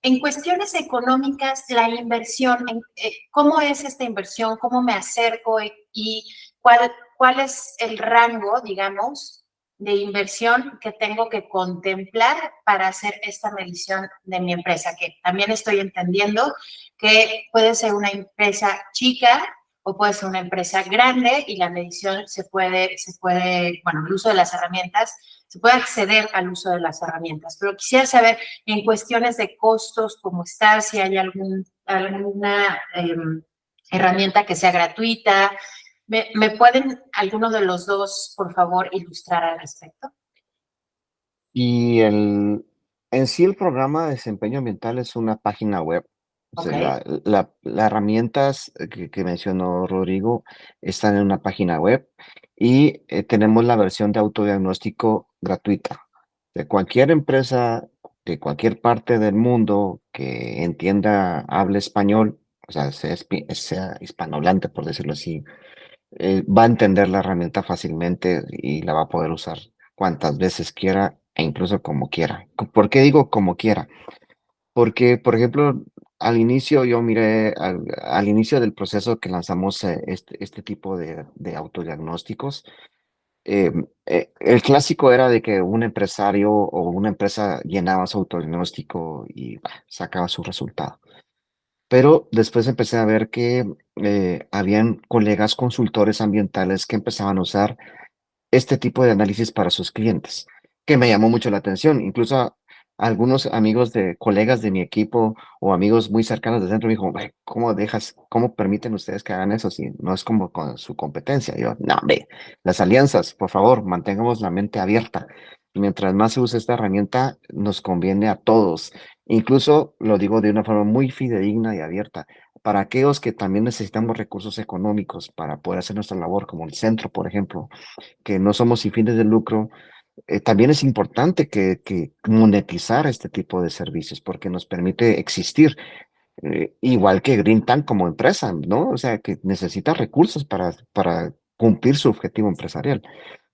En cuestiones económicas, la inversión, ¿cómo es esta inversión? ¿Cómo me acerco? Y cuál es el rango, digamos, de inversión que tengo que contemplar para hacer esta medición de mi empresa, que también estoy entendiendo que puede ser una empresa chica o puede ser una empresa grande y la medición bueno, el uso de las herramientas, se puede acceder al uso de las herramientas. Pero quisiera saber, en cuestiones de costos, cómo está, si hay alguna herramienta que sea gratuita. ¿Me pueden alguno de los dos, por favor, ilustrar al respecto? Y en sí el programa de desempeño ambiental es una página web. O sea, Ok. las herramientas que mencionó Rodrigo están en una página web y tenemos la versión de autodiagnóstico gratuita. De cualquier empresa de cualquier parte del mundo que entienda, hable español, o sea, sea hispanohablante, por decirlo así, va a entender la herramienta fácilmente y la va a poder usar cuantas veces quiera e incluso como quiera. ¿Por qué digo como quiera? Porque, por ejemplo, al inicio yo miré, al inicio del proceso que lanzamos este tipo de autodiagnósticos, eh, el clásico era de que un empresario o una empresa llenaba su autodiagnóstico y sacaba su resultado. Pero después empecé a ver que habían colegas consultores ambientales que empezaban a usar este tipo de análisis para sus clientes, que me llamó mucho la atención. Incluso algunos amigos de colegas de mi equipo o amigos muy cercanos del centro me dijo, "Güey, cómo permiten ustedes que hagan eso si no es como con su competencia?" Y yo, no, hombre, las alianzas, por favor, mantengamos la mente abierta. Mientras más se use esta herramienta, nos conviene a todos. Incluso lo digo de una forma muy fidedigna y abierta. Para aquellos que también necesitamos recursos económicos para poder hacer nuestra labor, como el centro, por ejemplo, que no somos sin fines de lucro, también es importante que monetizar este tipo de servicios porque nos permite existir, igual que Green Tank como empresa, ¿no? O sea, que necesita recursos para cumplir su objetivo empresarial.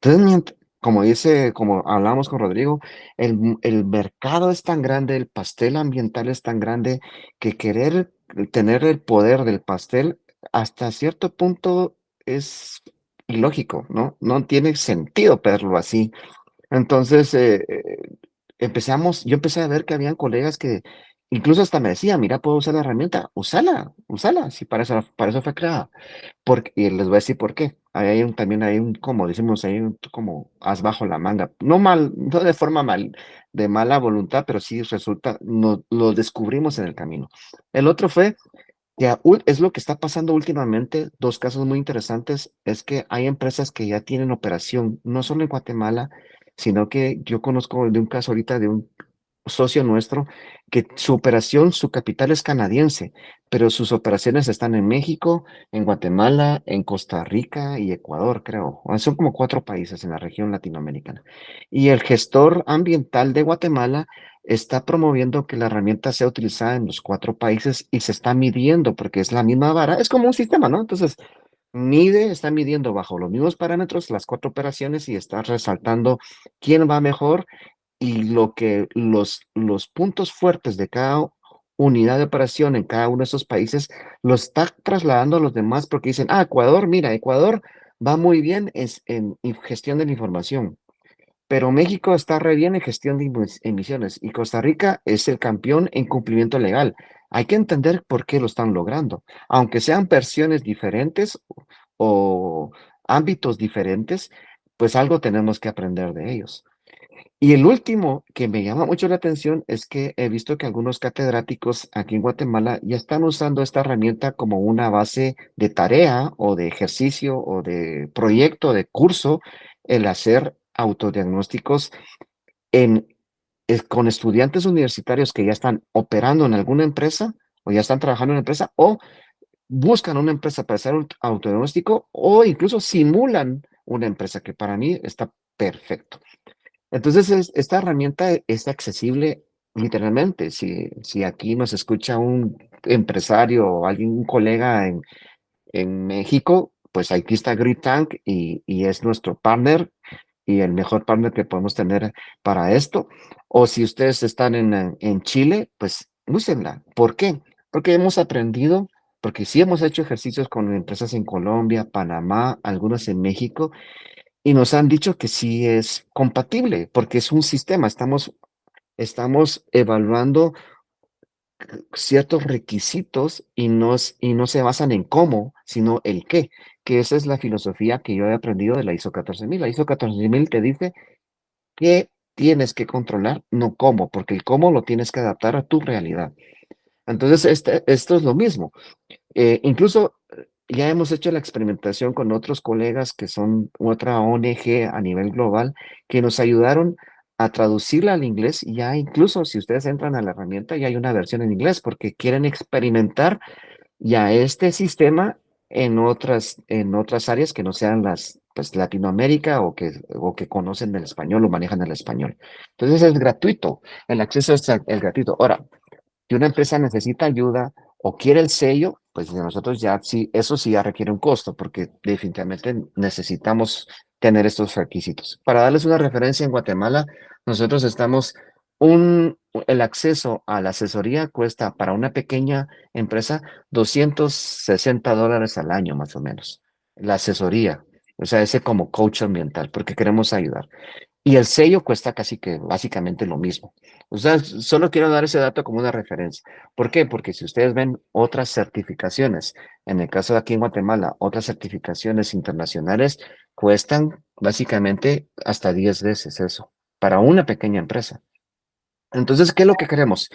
Entonces, como hablamos con Rodrigo, el mercado es tan grande, el pastel ambiental es tan grande que querer tener el poder del pastel hasta cierto punto es ilógico, ¿no? No tiene sentido verlo así. Entonces, yo empecé a ver que habían colegas que incluso hasta me decían, mira, puedo usar la herramienta, úsala, si para eso fue creada. Y les voy a decir por qué. También hay como decimos, hay un como as bajo la manga. No mal, no de forma de mala voluntad, pero sí resulta, lo descubrimos en el camino. El otro fue es lo que está pasando últimamente. Dos casos muy interesantes es que hay empresas que ya tienen operación, no solo en Guatemala, sino que yo conozco de un caso ahorita de un socio nuestro que su operación, su capital es canadiense, pero sus operaciones están en México, en Guatemala, en Costa Rica y Ecuador, creo. Son como 4 países en la región latinoamericana. Y el gestor ambiental de Guatemala está promoviendo que la herramienta sea utilizada en los 4 países y se está midiendo porque es la misma vara, es como un sistema, ¿no? Entonces, está midiendo bajo los mismos parámetros las 4 operaciones y está resaltando quién va mejor y los puntos fuertes de cada unidad de operación en cada uno de esos países los está trasladando a los demás porque dicen, Ecuador, mira, Ecuador va muy bien en gestión de la información. Pero México está re bien en gestión de emisiones y Costa Rica es el campeón en cumplimiento legal. Hay que entender por qué lo están logrando. Aunque sean versiones diferentes o ámbitos diferentes, pues algo tenemos que aprender de ellos. Y el último que me llama mucho la atención es que he visto que algunos catedráticos aquí en Guatemala ya están usando esta herramienta como una base de tarea o de ejercicio o de proyecto, de curso, el hacer autodiagnósticos en, con estudiantes universitarios que ya están operando en alguna empresa o ya están trabajando en una empresa o buscan una empresa para hacer un autodiagnóstico o incluso simulan una empresa, que para mí está perfecto. Entonces, esta herramienta es accesible literalmente. Si aquí nos escucha un empresario o alguien, un colega en México, pues aquí está Grid Tank y es nuestro partner y el mejor partner que podemos tener para esto. O si ustedes están en Chile, pues úsenla. ¿Por qué? Porque hemos aprendido, porque sí hemos hecho ejercicios con empresas en Colombia, Panamá, algunas en México, y nos han dicho que sí es compatible, porque es un sistema. Estamos evaluando ciertos requisitos y no se basan en cómo, sino el qué, que esa es la filosofía que yo he aprendido de la ISO 14000. La ISO 14000 te dice qué tienes que controlar, no cómo, porque el cómo lo tienes que adaptar a tu realidad. Entonces, esto es lo mismo. Incluso ya hemos hecho la experimentación con otros colegas que son otra ONG a nivel global que nos ayudaron a traducirla al inglés. Y ya incluso si ustedes entran a la herramienta, ya hay una versión en inglés porque quieren experimentar ya este sistema en otras áreas que no sean las, pues, Latinoamérica o que conocen el español o manejan el español. Entonces es gratuito, el acceso es gratuito. Ahora, si una empresa necesita ayuda o quiere el sello, pues de nosotros ya sí, eso sí ya requiere un costo, porque definitivamente necesitamos tener estos requisitos. Para darles una referencia, en Guatemala, nosotros estamos, el acceso a la asesoría cuesta para una pequeña empresa $260 al año, más o menos. La asesoría, o sea, ese como coach ambiental, porque queremos ayudar. Y el sello cuesta casi que básicamente lo mismo. O sea, solo quiero dar ese dato como una referencia. ¿Por qué? Porque si ustedes ven otras certificaciones, en el caso de aquí en Guatemala, otras certificaciones internacionales cuestan básicamente hasta 10 veces eso, para una pequeña empresa. Entonces, ¿qué es lo que queremos?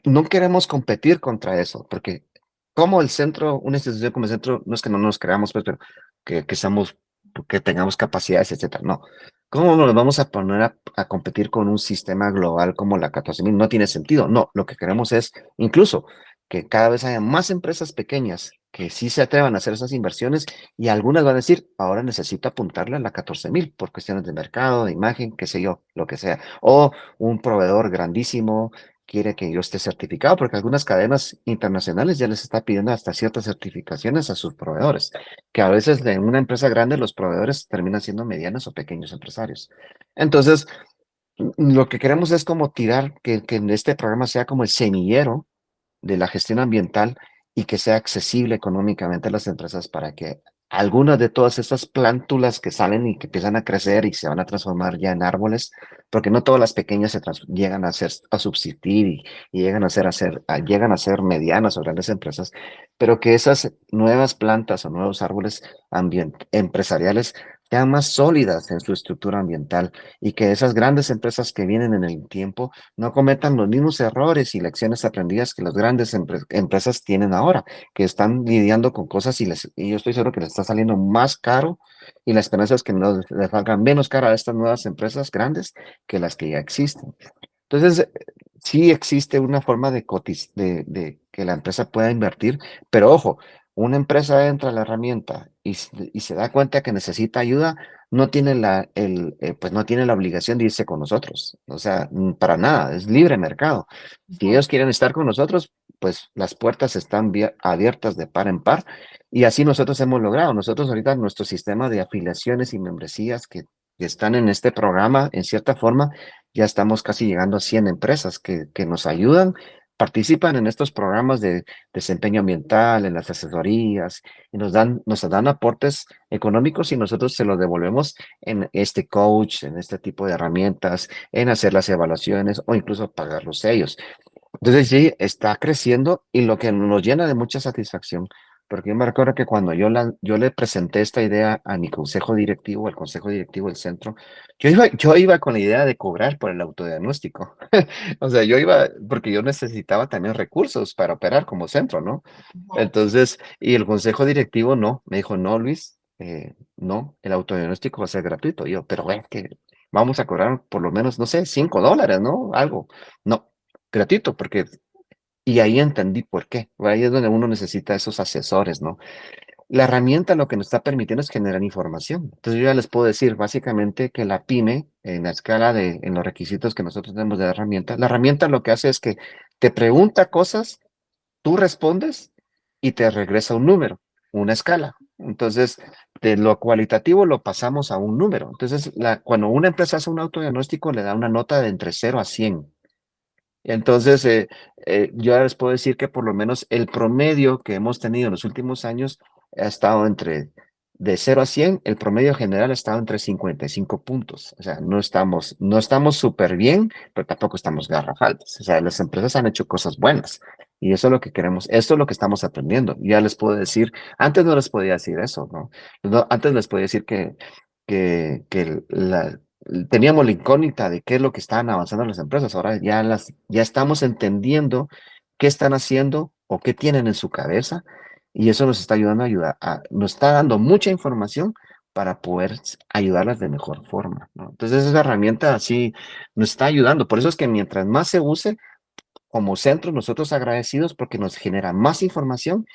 No queremos competir contra eso, porque como el centro, una institución como el centro, no es que no nos creamos, pues, pero que seamos, que tengamos capacidades, etcétera. No. ¿Cómo nos vamos a poner a competir con un sistema global como la 14.000? No tiene sentido. No, lo que queremos es incluso que cada vez haya más empresas pequeñas que sí se atrevan a hacer esas inversiones y algunas van a decir, ahora necesito apuntarle a la 14.000 por cuestiones de mercado, de imagen, qué sé yo, lo que sea. O un proveedor grandísimo quiere que yo esté certificado, porque algunas cadenas internacionales ya les está pidiendo hasta ciertas certificaciones a sus proveedores, que a veces en una empresa grande los proveedores terminan siendo medianos o pequeños empresarios. Entonces, lo que queremos es como tirar, que en este programa sea como el semillero de la gestión ambiental y que sea accesible económicamente a las empresas para que algunas de todas esas plántulas que salen y que empiezan a crecer y se van a transformar ya en árboles, porque no todas las pequeñas llegan a ser, a subsistir y llegan llegan a ser medianas o grandes empresas, pero que esas nuevas plantas o nuevos árboles empresariales sean más sólidas en su estructura ambiental y que esas grandes empresas que vienen en el tiempo no cometan los mismos errores y lecciones aprendidas que las grandes empresas tienen ahora, que están lidiando con cosas y yo estoy seguro que les está saliendo más caro y la esperanza es que les salga menos cara a estas nuevas empresas grandes que las que ya existen. Entonces, sí existe una forma de que la empresa pueda invertir, pero ojo, una empresa entra a la herramienta y se da cuenta que necesita ayuda, no tiene pues no tiene la obligación de irse con nosotros. O sea, para nada, es libre mercado. Si ellos quieren estar con nosotros, pues las puertas están abiertas de par en par y así nosotros hemos logrado. Nosotros ahorita nuestro sistema de afiliaciones y membresías que están en este programa, en cierta forma, ya estamos casi llegando a 100 empresas que nos ayudan, participan en estos programas de desempeño ambiental, en las asesorías, y nos dan aportes económicos y nosotros se los devolvemos en este coach, en este tipo de herramientas, en hacer las evaluaciones o incluso pagar los sellos. Entonces sí, está creciendo y lo que nos llena de mucha satisfacción, porque yo me recuerdo que cuando yo le presenté esta idea a mi consejo directivo, al consejo directivo del centro, yo iba con la idea de cobrar por el autodiagnóstico. O sea, yo iba porque yo necesitaba también recursos para operar como centro, ¿no? Entonces, y el consejo directivo no, me dijo, no, Luis, no, el autodiagnóstico va a ser gratuito. Y yo, pero es que vamos a cobrar por lo menos, no sé, $5, ¿no? Algo. No, gratuito, porque y ahí entendí por qué. Ahí es donde uno necesita esos asesores, ¿no? La herramienta lo que nos está permitiendo es generar información. Entonces yo ya les puedo decir básicamente que la pyme, en la escala en los requisitos que nosotros tenemos de la herramienta lo que hace es que te pregunta cosas, tú respondes y te regresa un número, una escala. Entonces, de lo cualitativo lo pasamos a un número. Entonces, cuando una empresa hace un autodiagnóstico, le da una nota de entre 0 a 100. Entonces, yo les puedo decir que por lo menos el promedio que hemos tenido en los últimos años ha estado de 0 a 100, el promedio general ha estado entre 55 puntos. O sea, no estamos súper bien, pero tampoco estamos garrafales. O sea, las empresas han hecho cosas buenas y eso es lo que queremos, esto es lo que estamos aprendiendo. Ya les puedo decir, antes no les podía decir eso, ¿no? Antes les podía decir que teníamos la incógnita de qué es lo que están avanzando las empresas. Ahora ya estamos entendiendo qué están haciendo o qué tienen en su cabeza y eso nos está ayudando nos está dando mucha información para poder ayudarlas de mejor forma, ¿no? Entonces esa herramienta así nos está ayudando. Por eso es que mientras más se use como centro, nosotros agradecidos porque nos genera más información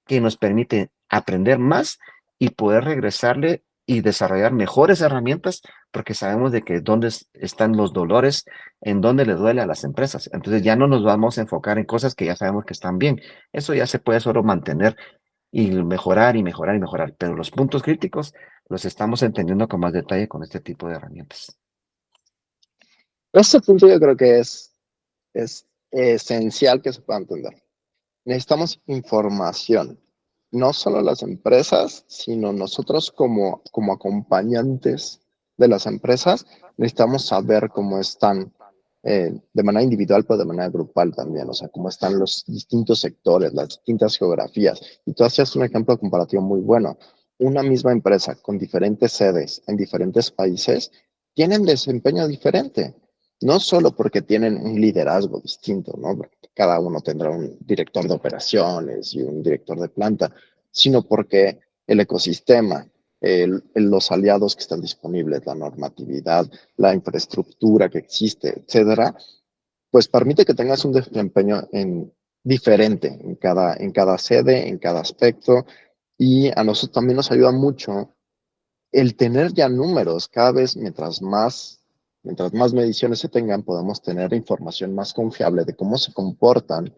que nos permite aprender más y poder regresarle y desarrollar mejores herramientas porque sabemos de que dónde están los dolores, en dónde le duele a las empresas. Entonces ya no nos vamos a enfocar en cosas que ya sabemos que están bien. Eso ya se puede solo mantener y mejorar y mejorar y mejorar. Pero los puntos críticos los estamos entendiendo con más detalle con este tipo de herramientas. Este punto yo creo que es esencial que se pueda entender. Necesitamos información, no solo las empresas, sino nosotros como acompañantes de las empresas, necesitamos saber cómo están de manera individual, pero de manera grupal también, o sea, cómo están los distintos sectores, las distintas geografías. Y tú hacías un ejemplo comparativo muy bueno. Una misma empresa con diferentes sedes en diferentes países tienen desempeño diferente. No solo porque tienen un liderazgo distinto, ¿no? Porque cada uno tendrá un director de operaciones y un director de planta, sino porque el ecosistema, los aliados que están disponibles, la normatividad, la infraestructura que existe, etcétera, pues permite que tengas un desempeño diferente en cada sede, en cada aspecto, y a nosotros también nos ayuda mucho el tener ya números. Cada vez mientras más mediciones se tengan, podemos tener información más confiable de cómo se comportan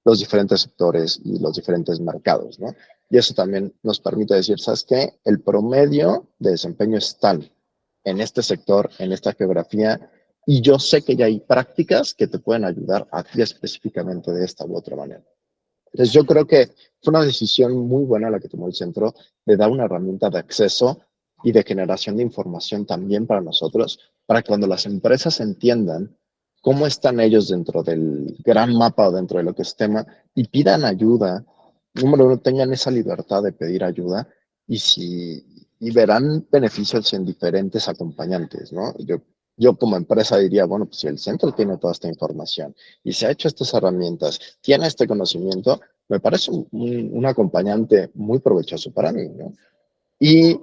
los diferentes sectores y los diferentes mercados, ¿no? Y eso también nos permite decir, ¿sabes qué? El promedio de desempeño es tal en este sector, en esta geografía, y yo sé que ya hay prácticas que te pueden ayudar a ti específicamente de esta u otra manera. Entonces yo creo que fue una decisión muy buena la que tomó el centro de dar una herramienta de acceso y de generación de información también para nosotros, para que cuando las empresas entiendan cómo están ellos dentro del gran mapa o dentro del ecosistema y pidan ayuda, número uno, tengan esa libertad de pedir ayuda y verán beneficios en diferentes acompañantes, ¿no? Yo como empresa diría, bueno, pues si el centro tiene toda esta información y se ha hecho estas herramientas, tiene este conocimiento, me parece un acompañante muy provechoso para mí, ¿no? Y,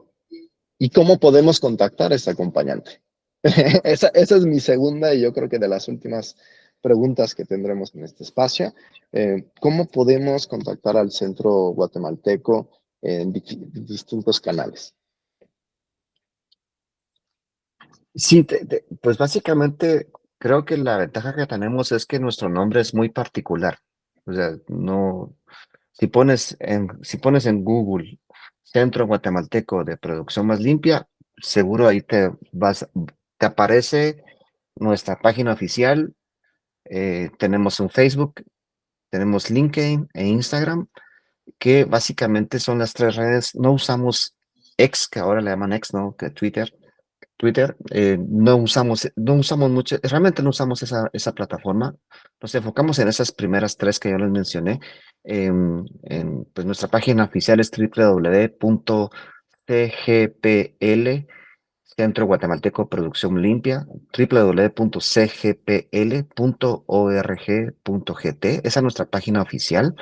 ¿Y cómo podemos contactar a este acompañante? Esa es mi segunda y yo creo que de las últimas preguntas que tendremos en este espacio. ¿Cómo podemos contactar al Centro Guatemalteco en distintos canales? Sí, pues básicamente creo que la ventaja que tenemos es que nuestro nombre es muy particular. O sea, no, si pones en Google Centro Guatemalteco de Producción Más Limpia, seguro ahí te aparece nuestra página oficial. Tenemos un Facebook, tenemos LinkedIn e Instagram, que básicamente son las tres redes. No usamos X, que ahora le llaman X, ¿no? Que Twitter, no usamos mucho, realmente no usamos esa plataforma. Nos enfocamos en esas primeras tres que yo les mencioné Pues nuestra página oficial es www.cgpl, Centro Guatemalteco Producción Limpia, www.cgpl.org.gt. Esa es nuestra página oficial.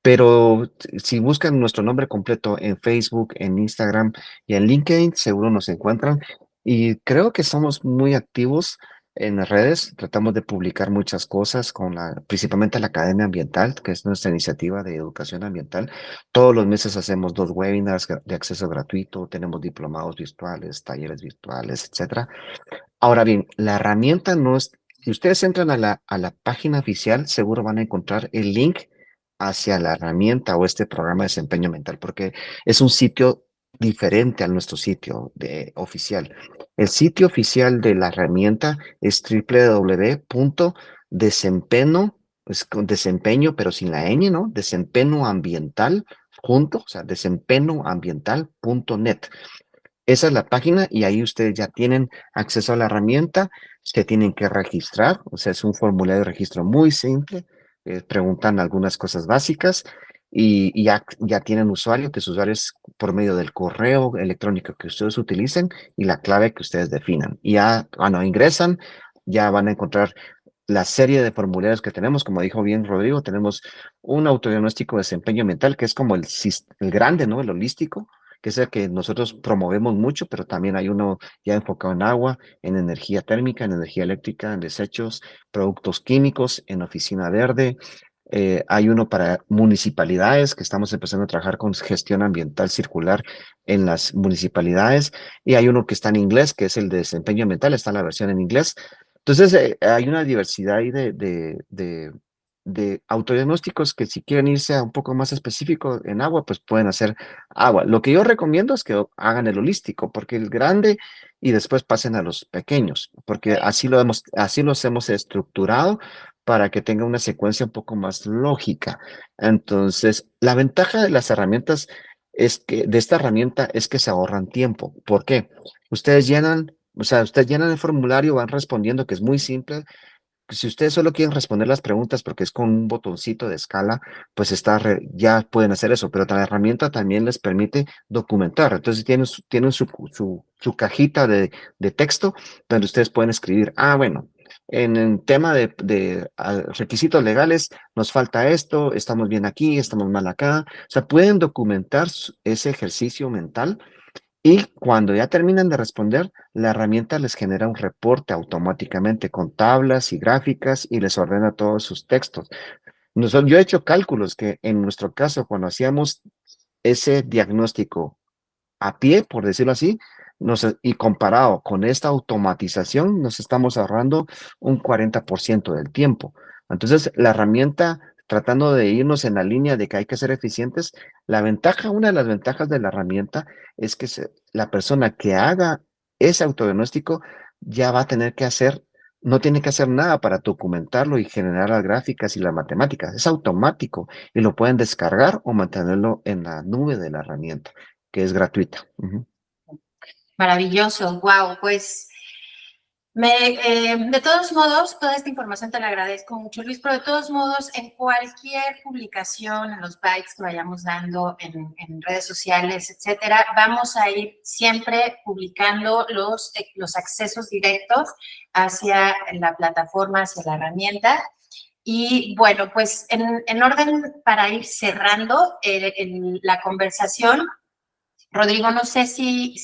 Pero si buscan nuestro nombre completo en Facebook, en Instagram y en LinkedIn, seguro nos encuentran. Y creo que somos muy activos en las redes. Tratamos de publicar muchas cosas principalmente la Academia Ambiental, que es nuestra iniciativa de educación ambiental. Todos los meses hacemos 2 webinars de acceso gratuito, tenemos diplomados virtuales, talleres virtuales, etcétera. Ahora bien, la herramienta no es, si ustedes entran a la página oficial, seguro van a encontrar el link hacia la herramienta o este programa de desempeño mental, porque es un sitio diferente a nuestro sitio oficial. El sitio oficial de la herramienta es www.desempeño, es con desempeño, pero sin la ñ, ¿no? Desempeño ambiental, junto, o sea, desempeñoambiental.net. Esa es la página y ahí ustedes ya tienen acceso a la herramienta, se tienen que registrar, o sea, es un formulario de registro muy simple, preguntan algunas cosas básicas y ya tienen usuario, que su usuario es por medio del correo electrónico que ustedes utilicen y la clave que ustedes definan. Y ya, cuando ingresan, ya van a encontrar la serie de formularios que tenemos, como dijo bien Rodrigo, tenemos un autodiagnóstico de desempeño mental, que es como el grande, ¿no? El holístico, que es el que nosotros promovemos mucho, pero también hay uno ya enfocado en agua, en energía térmica, en energía eléctrica, en desechos, productos químicos, en oficina verde. Hay uno para municipalidades, que estamos empezando a trabajar con gestión ambiental circular en las municipalidades. Y hay uno que está en inglés, que es el de desempeño ambiental, está la versión en inglés. Entonces, hay una diversidad ahí de autodiagnósticos que si quieren irse a un poco más específico en agua, pues pueden hacer agua. Lo que yo recomiendo es que hagan el holístico, porque el grande y después pasen a los pequeños, porque así los hemos estructurado para que tenga una secuencia un poco más lógica. Entonces, la ventaja de las herramientas de esta herramienta es que se ahorran tiempo. ¿Por qué? Ustedes llenan el formulario, van respondiendo, que es muy simple. Si ustedes solo quieren responder las preguntas porque es con un botoncito de escala, pues ya pueden hacer eso, pero la herramienta también les permite documentar. Entonces tienen su cajita de texto donde ustedes pueden escribir, bueno, en el tema de requisitos legales nos falta esto, estamos bien aquí, estamos mal acá. O sea, pueden documentar ese ejercicio mental y cuando ya terminan de responder, la herramienta les genera un reporte automáticamente con tablas y gráficas y les ordena todos sus textos. Yo he hecho cálculos que en nuestro caso, cuando hacíamos ese diagnóstico a pie, por decirlo así, y comparado con esta automatización, nos estamos ahorrando un 40% del tiempo. Entonces, la herramienta, tratando de irnos en la línea de que hay que ser eficientes, una de las ventajas de la herramienta es que la persona que haga ese autodiagnóstico ya va a tener que no tiene que hacer nada para documentarlo y generar las gráficas y las matemáticas. Es automático y lo pueden descargar o mantenerlo en la nube de la herramienta, que es gratuita. Ujú. Maravilloso, wow, pues de todos modos, toda esta información te la agradezco mucho, Luis, pero de todos modos, en cualquier publicación, en los bytes que vayamos dando en redes sociales, etcétera, vamos a ir siempre publicando los accesos directos hacia la plataforma, hacia la herramienta. Y bueno, pues en orden para ir cerrando la conversación, Rodrigo, no sé si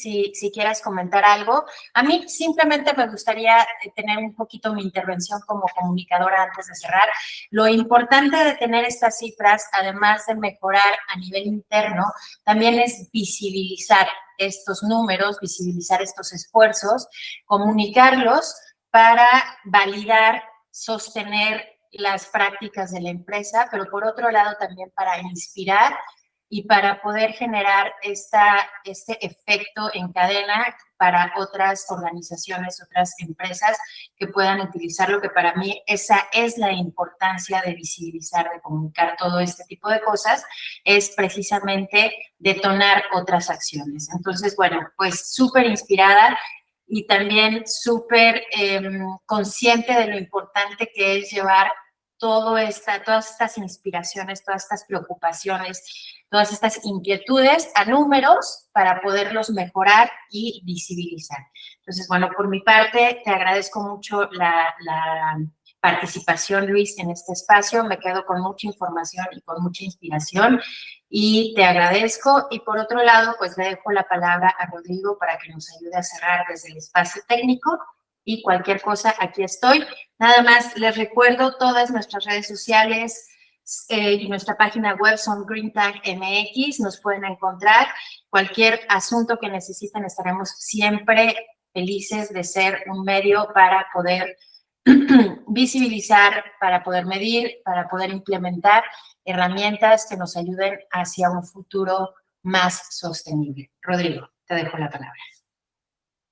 quieras comentar algo. A mí simplemente me gustaría tener un poquito mi intervención como comunicadora antes de cerrar. Lo importante de tener estas cifras, además de mejorar a nivel interno, también es visibilizar estos números, visibilizar estos esfuerzos, comunicarlos para validar, sostener las prácticas de la empresa, pero por otro lado también para inspirar y para poder generar este efecto en cadena para otras organizaciones, otras empresas que puedan utilizarlo, que para mí esa es la importancia de visibilizar, de comunicar todo este tipo de cosas, es precisamente detonar otras acciones. Entonces, bueno, pues súper inspirada y también súper consciente de lo importante que es llevar todas estas inspiraciones, todas estas preocupaciones, todas estas inquietudes a números para poderlos mejorar y visibilizar. Entonces, bueno, por mi parte, te agradezco mucho la participación, Luis, en este espacio. Me quedo con mucha información y con mucha inspiración y te agradezco. Y por otro lado, pues le dejo la palabra a Rodrigo para que nos ayude a cerrar desde el espacio técnico y cualquier cosa, aquí estoy. Nada más les recuerdo todas nuestras redes sociales y nuestra página web son GreenTank MX, nos pueden encontrar. Cualquier asunto que necesiten, estaremos siempre felices de ser un medio para poder visibilizar, para poder medir, para poder implementar herramientas que nos ayuden hacia un futuro más sostenible. Rodrigo, te dejo la palabra.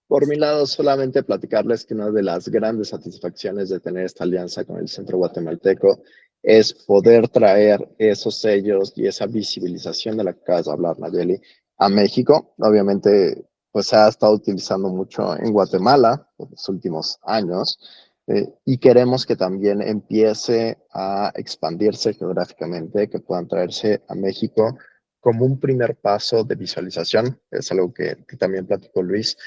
Por mi lado, solamente platicarles que una de las grandes satisfacciones de tener esta alianza con el Centro Guatemalteco es poder traer esos sellos y esa visibilización de la que acabas de hablar, Nayeli, a México. Obviamente, pues se ha estado utilizando mucho en Guatemala en los últimos años y queremos que también empiece a expandirse geográficamente, que puedan traerse a México como un primer paso de visualización. Es algo que también platicó Luis.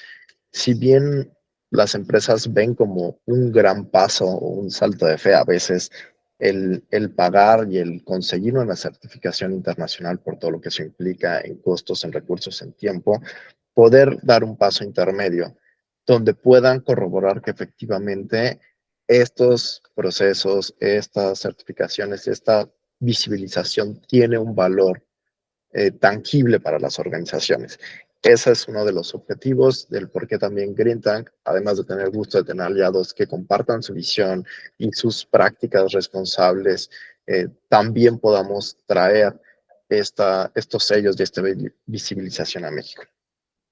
Si bien las empresas ven como un gran paso o un salto de fe a veces el pagar y el conseguir una certificación internacional por todo lo que eso implica en costos, en recursos, en tiempo, poder dar un paso intermedio donde puedan corroborar que efectivamente estos procesos, estas certificaciones, esta visibilización tiene un valor tangible para las organizaciones. Ese es uno de los objetivos del por qué también GreenTank, además de tener gusto de tener aliados que compartan su visión y sus prácticas responsables, también podamos traer estos sellos y esta visibilización a México.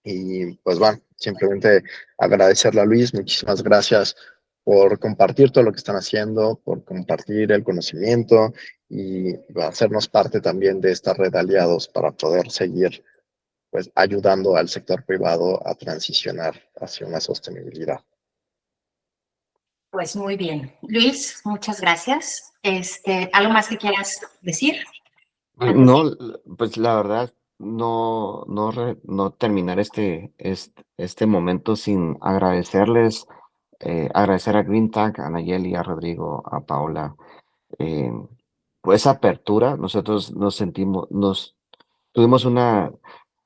Y pues bueno, simplemente agradecerle a Luis, muchísimas gracias por compartir todo lo que están haciendo, por compartir el conocimiento y hacernos parte también de esta red de aliados para poder seguir pues ayudando al sector privado a transicionar hacia una sostenibilidad. Pues muy bien. Luis, muchas gracias. ¿Algo más que quieras decir? No, pues la verdad, no terminar este momento sin agradecerles, agradecer a GreenTank, a Nayeli, a Rodrigo, a Paula, eh, por esa apertura. Nosotros tuvimos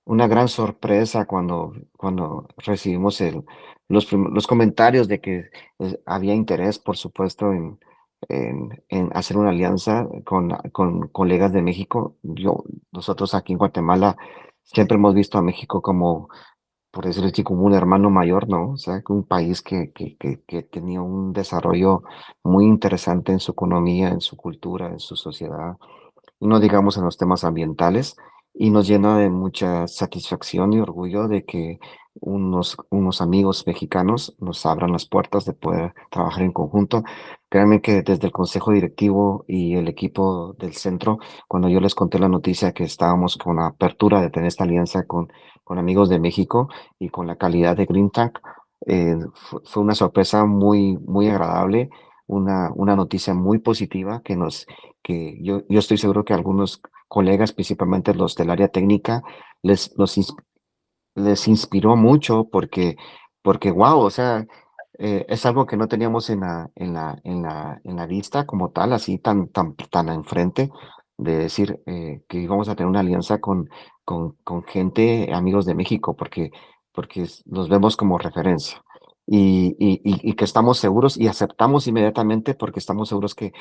una gran sorpresa cuando recibimos los comentarios de que había interés, por supuesto, en hacer una alianza con colegas de México. Nosotros aquí en Guatemala siempre hemos visto a México como, por decirlo así, como un hermano mayor, ¿no? O sea, que un país que tenía un desarrollo muy interesante en su economía, en su cultura, en su sociedad, y no digamos en los temas ambientales, y nos llena de mucha satisfacción y orgullo de que unos amigos mexicanos nos abran las puertas de poder trabajar en conjunto. Créanme que desde el consejo directivo y el equipo del centro, cuando yo les conté la noticia que estábamos con la apertura de tener esta alianza con amigos de México y con la calidad de GreenTank, fue una sorpresa muy, muy agradable, una noticia muy positiva que yo estoy seguro que algunos colegas, principalmente los del área técnica, les inspiró mucho porque wow, o sea, es algo que no teníamos en la lista como tal, así tan enfrente, de decir que íbamos a tener una alianza con gente, amigos de México, porque los vemos como referencia. Y que estamos seguros y aceptamos inmediatamente porque estamos seguros que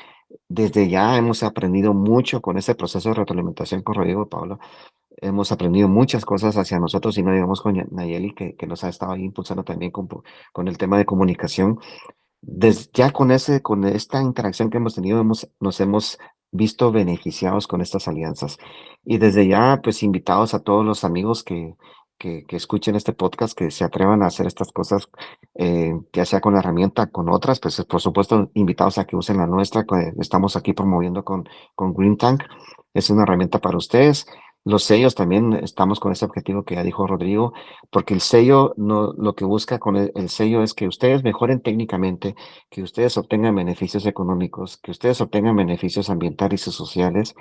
desde ya hemos aprendido mucho con ese proceso de retroalimentación con Rodrigo y Paula. Hemos aprendido muchas cosas hacia nosotros y no digamos con Nayeli, que nos ha estado ahí impulsando también con el tema de comunicación. Ya con esta interacción que hemos tenido, nos hemos visto beneficiados con estas alianzas. Y desde ya, pues invitados a todos los amigos que escuchen este podcast, que se atrevan a hacer estas cosas, ya sea con la herramienta, con otras, pues por supuesto, invitados a que usen la nuestra, que estamos aquí promoviendo con GreenTank. Es una herramienta para ustedes. Los sellos también estamos con ese objetivo que ya dijo Rodrigo, porque el sello no, lo que busca con el sello es que ustedes mejoren técnicamente, que ustedes obtengan beneficios económicos, que ustedes obtengan beneficios ambientales y sociales,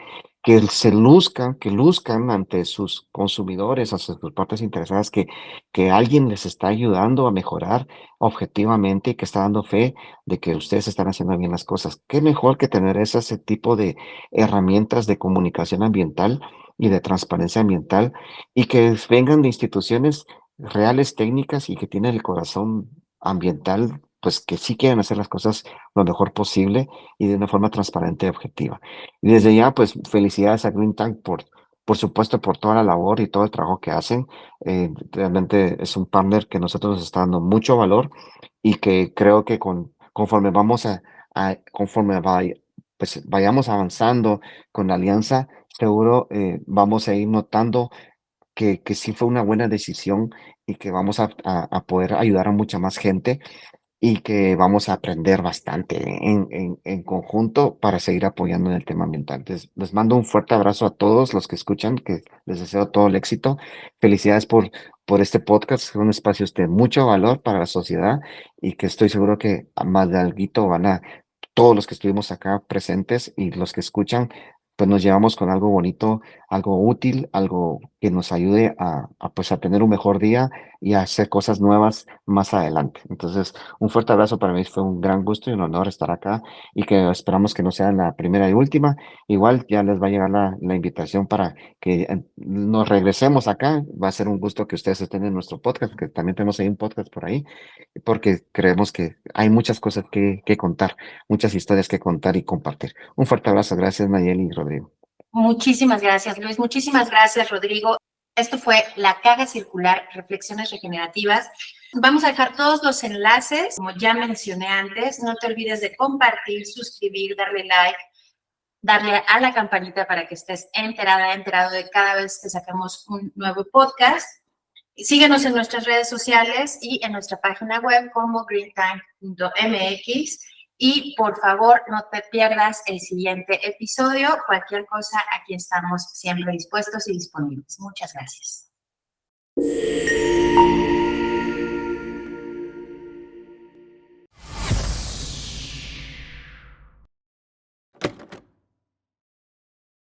que luzcan ante sus consumidores, ante sus partes interesadas, que alguien les está ayudando a mejorar objetivamente y que está dando fe de que ustedes están haciendo bien las cosas. Qué mejor que tener ese tipo de herramientas de comunicación ambiental y de transparencia ambiental y que vengan de instituciones reales, técnicas y que tienen el corazón ambiental, pues que sí quieren hacer las cosas lo mejor posible y de una forma transparente y objetiva. Y desde ya, pues felicidades a Green Tank por supuesto, por toda la labor y todo el trabajo que hacen. Realmente es un partner que nosotros nos está dando mucho valor y que creo que conforme vamos conforme pues vayamos avanzando con la alianza, seguro vamos a ir notando que sí fue una buena decisión y que vamos a poder ayudar a mucha más gente y que vamos a aprender bastante en conjunto para seguir apoyando en el tema ambiental. Les mando un fuerte abrazo a todos los que escuchan, que les deseo todo el éxito. Felicidades por este podcast, es un espacio de mucho valor para la sociedad y que estoy seguro que a más de alguito todos los que estuvimos acá presentes y los que escuchan, pues nos llevamos con algo bonito, algo útil, algo que nos ayude pues a tener un mejor día y a hacer cosas nuevas más adelante. Entonces, un fuerte abrazo para mí, fue un gran gusto y un honor estar acá y que esperamos que no sea la primera y última. Igual ya les va a llegar la invitación para que nos regresemos acá. Va a ser un gusto que ustedes estén en nuestro podcast, que también tenemos ahí un podcast por ahí, porque creemos que hay muchas cosas que contar, muchas historias que contar y compartir. Un fuerte abrazo. Gracias, Nayeli y Rodrigo. Muchísimas gracias, Luis. Muchísimas gracias, Rodrigo. Esto fue La Caja Circular, Reflexiones Regenerativas. Vamos a dejar todos los enlaces, como ya mencioné antes. No te olvides de compartir, suscribir, darle like, darle a la campanita para que estés enterado de cada vez que saquemos un nuevo podcast. Síguenos en nuestras redes sociales y en nuestra página web como greentank.mx. Y por favor, no te pierdas el siguiente episodio. Cualquier cosa, aquí estamos siempre dispuestos y disponibles. Muchas gracias.